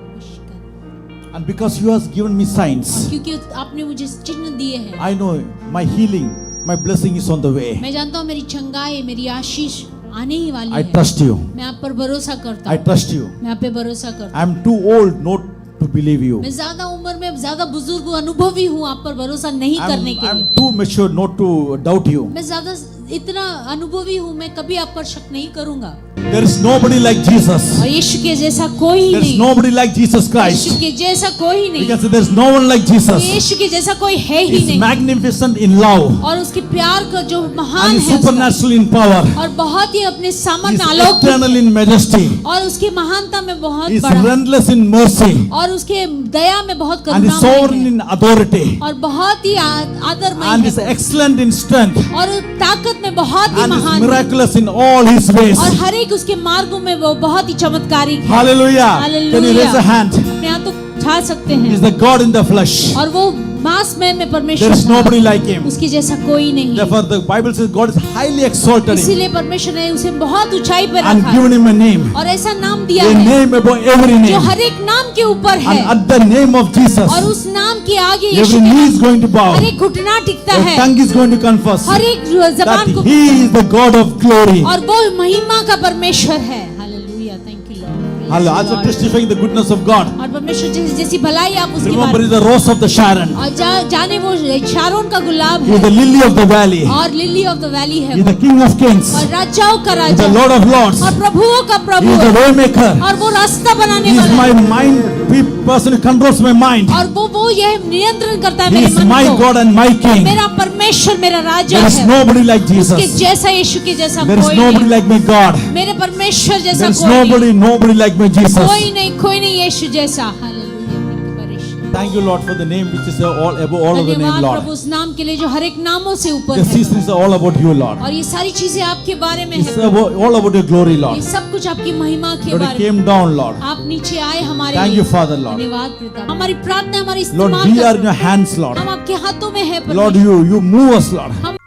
And because you have given me signs, क्योंकि आपने मुझे चिन्ह दिए हैं। I know my healing, my blessing is on the way. मैं जानता हूँ मेरी चंगाई, मेरी आशीष आने ही वाली I है। trust you. मैं आप पर भरोसा करता I हूँ, trust you. मैं आप पे भरोसा करता I am too old not to believe you. हूँ। मैं ज्यादा उम्र में ज्यादा बुजुर्ग हूँ, अनुभवी हूँ आप पर भरोसा नहीं करने के I'm लिए। too mature not to doubt you. मैं ज्यादा इतना अनुभवी हूँ, मैं कभी आप पर शक नहीं करूंगा। There is nobody like Jesus. और यीशु के जैसा कोई There is नहीं, nobody like Jesus यीशु Christ. के जैसा कोई नहीं, Because there is no one like Jesus. यीशु के जैसा कोई है He ही is नहीं। magnificent in love और उसके प्यार का जो महान and is है उसका, supernatural in power. और बहुत ही अपने He सामर्थ is में अलौकिक, eternal in majesty. और उसकी महानता में बहुत He is बड़ा, relentless in mercy और उसके दया में बहुत and is करुणामय sovereign है, in authority और बहुत ही आदरमय and is है, excellent in strength और ताकत में बहुत ही and is महान है, miraculous in all his ways. और हर एक उसके मार्गों में वो बहुत ही चमत्कारिक है। Hallelujah. Can you raise a hand? अपने हाथ उठा सकते He is हैं, the God in the flesh. और वो मांस में परमेश्वर There is था, nobody like him. उसके जैसा कोई नहीं। Therefore, the Bible says God is highly exalted him इसीलिए परमेश्वर ने उसे बहुत ऊंचाई पर and रखा given him a name, और ऐसा नाम दिया a है name above every जो name. हर एक नाम के ऊपर है, And at the name of Jesus, और उस नाम के आगे यीशु every के knee नाम is going to bow, हर एक घुटना टिकता every है, tongue is going to confess हर एक that जबान को, He is the God of glory. और वो महिमा का परमेश्वर है। Hallelujah, thank you Lord. Hallelujah. Also testifying the goodness of God. और परमेश्वर जैसी भलाई आप उसके Remember, बारे He is the rose of the Sharon. और जाने वो शारोन का गुलाब He is the है, lily of the valley. और lily of the valley He है, is the King of kings. और राजाओं का He is the Raja, Lord of lords. और प्रभुओं का He प्रभु is the है, way maker. और वो रास्ता बनाने He is वाला my है, mind person who controls my mind. और वो यह नियंत्रण करता है He मेरे is मन my को। God and my King. मेरा परमेश्वर मेरा राजा There is है, nobody like उसके Jesus. जैसा यीशु के जैसा There is कोई nobody नहीं, like my God. मेरे परमेश्वर There जैसा is कोई नहीं, nobody like my Jesus. कोई नहीं यीशु जैसा। हालेलुया, थैंक यू परमेश्वर। Thank you, Lord, for the name which is all above all of the name, धन्यवाद Lord. प्रभु उस नाम के लिए जो हर एक नामों से ऊपर The है, seasons are all about you, Lord. और ये सारी चीजें आपके बारे में It's है, all about your glory, ये Lord. सब कुछ आपकी महिमा के Lord, you बारे में। came down, Lord. आप नीचे आए हमारे Thank लिए। you, Father, Lord. धन्यवाद पिता। हमारी प्रार्थना हमारी Lord, इस्तेमाल we are कर, in your hands, Lord. हम आपके हाथों में है Lord, परमेश्वर। you move us, Lord. हम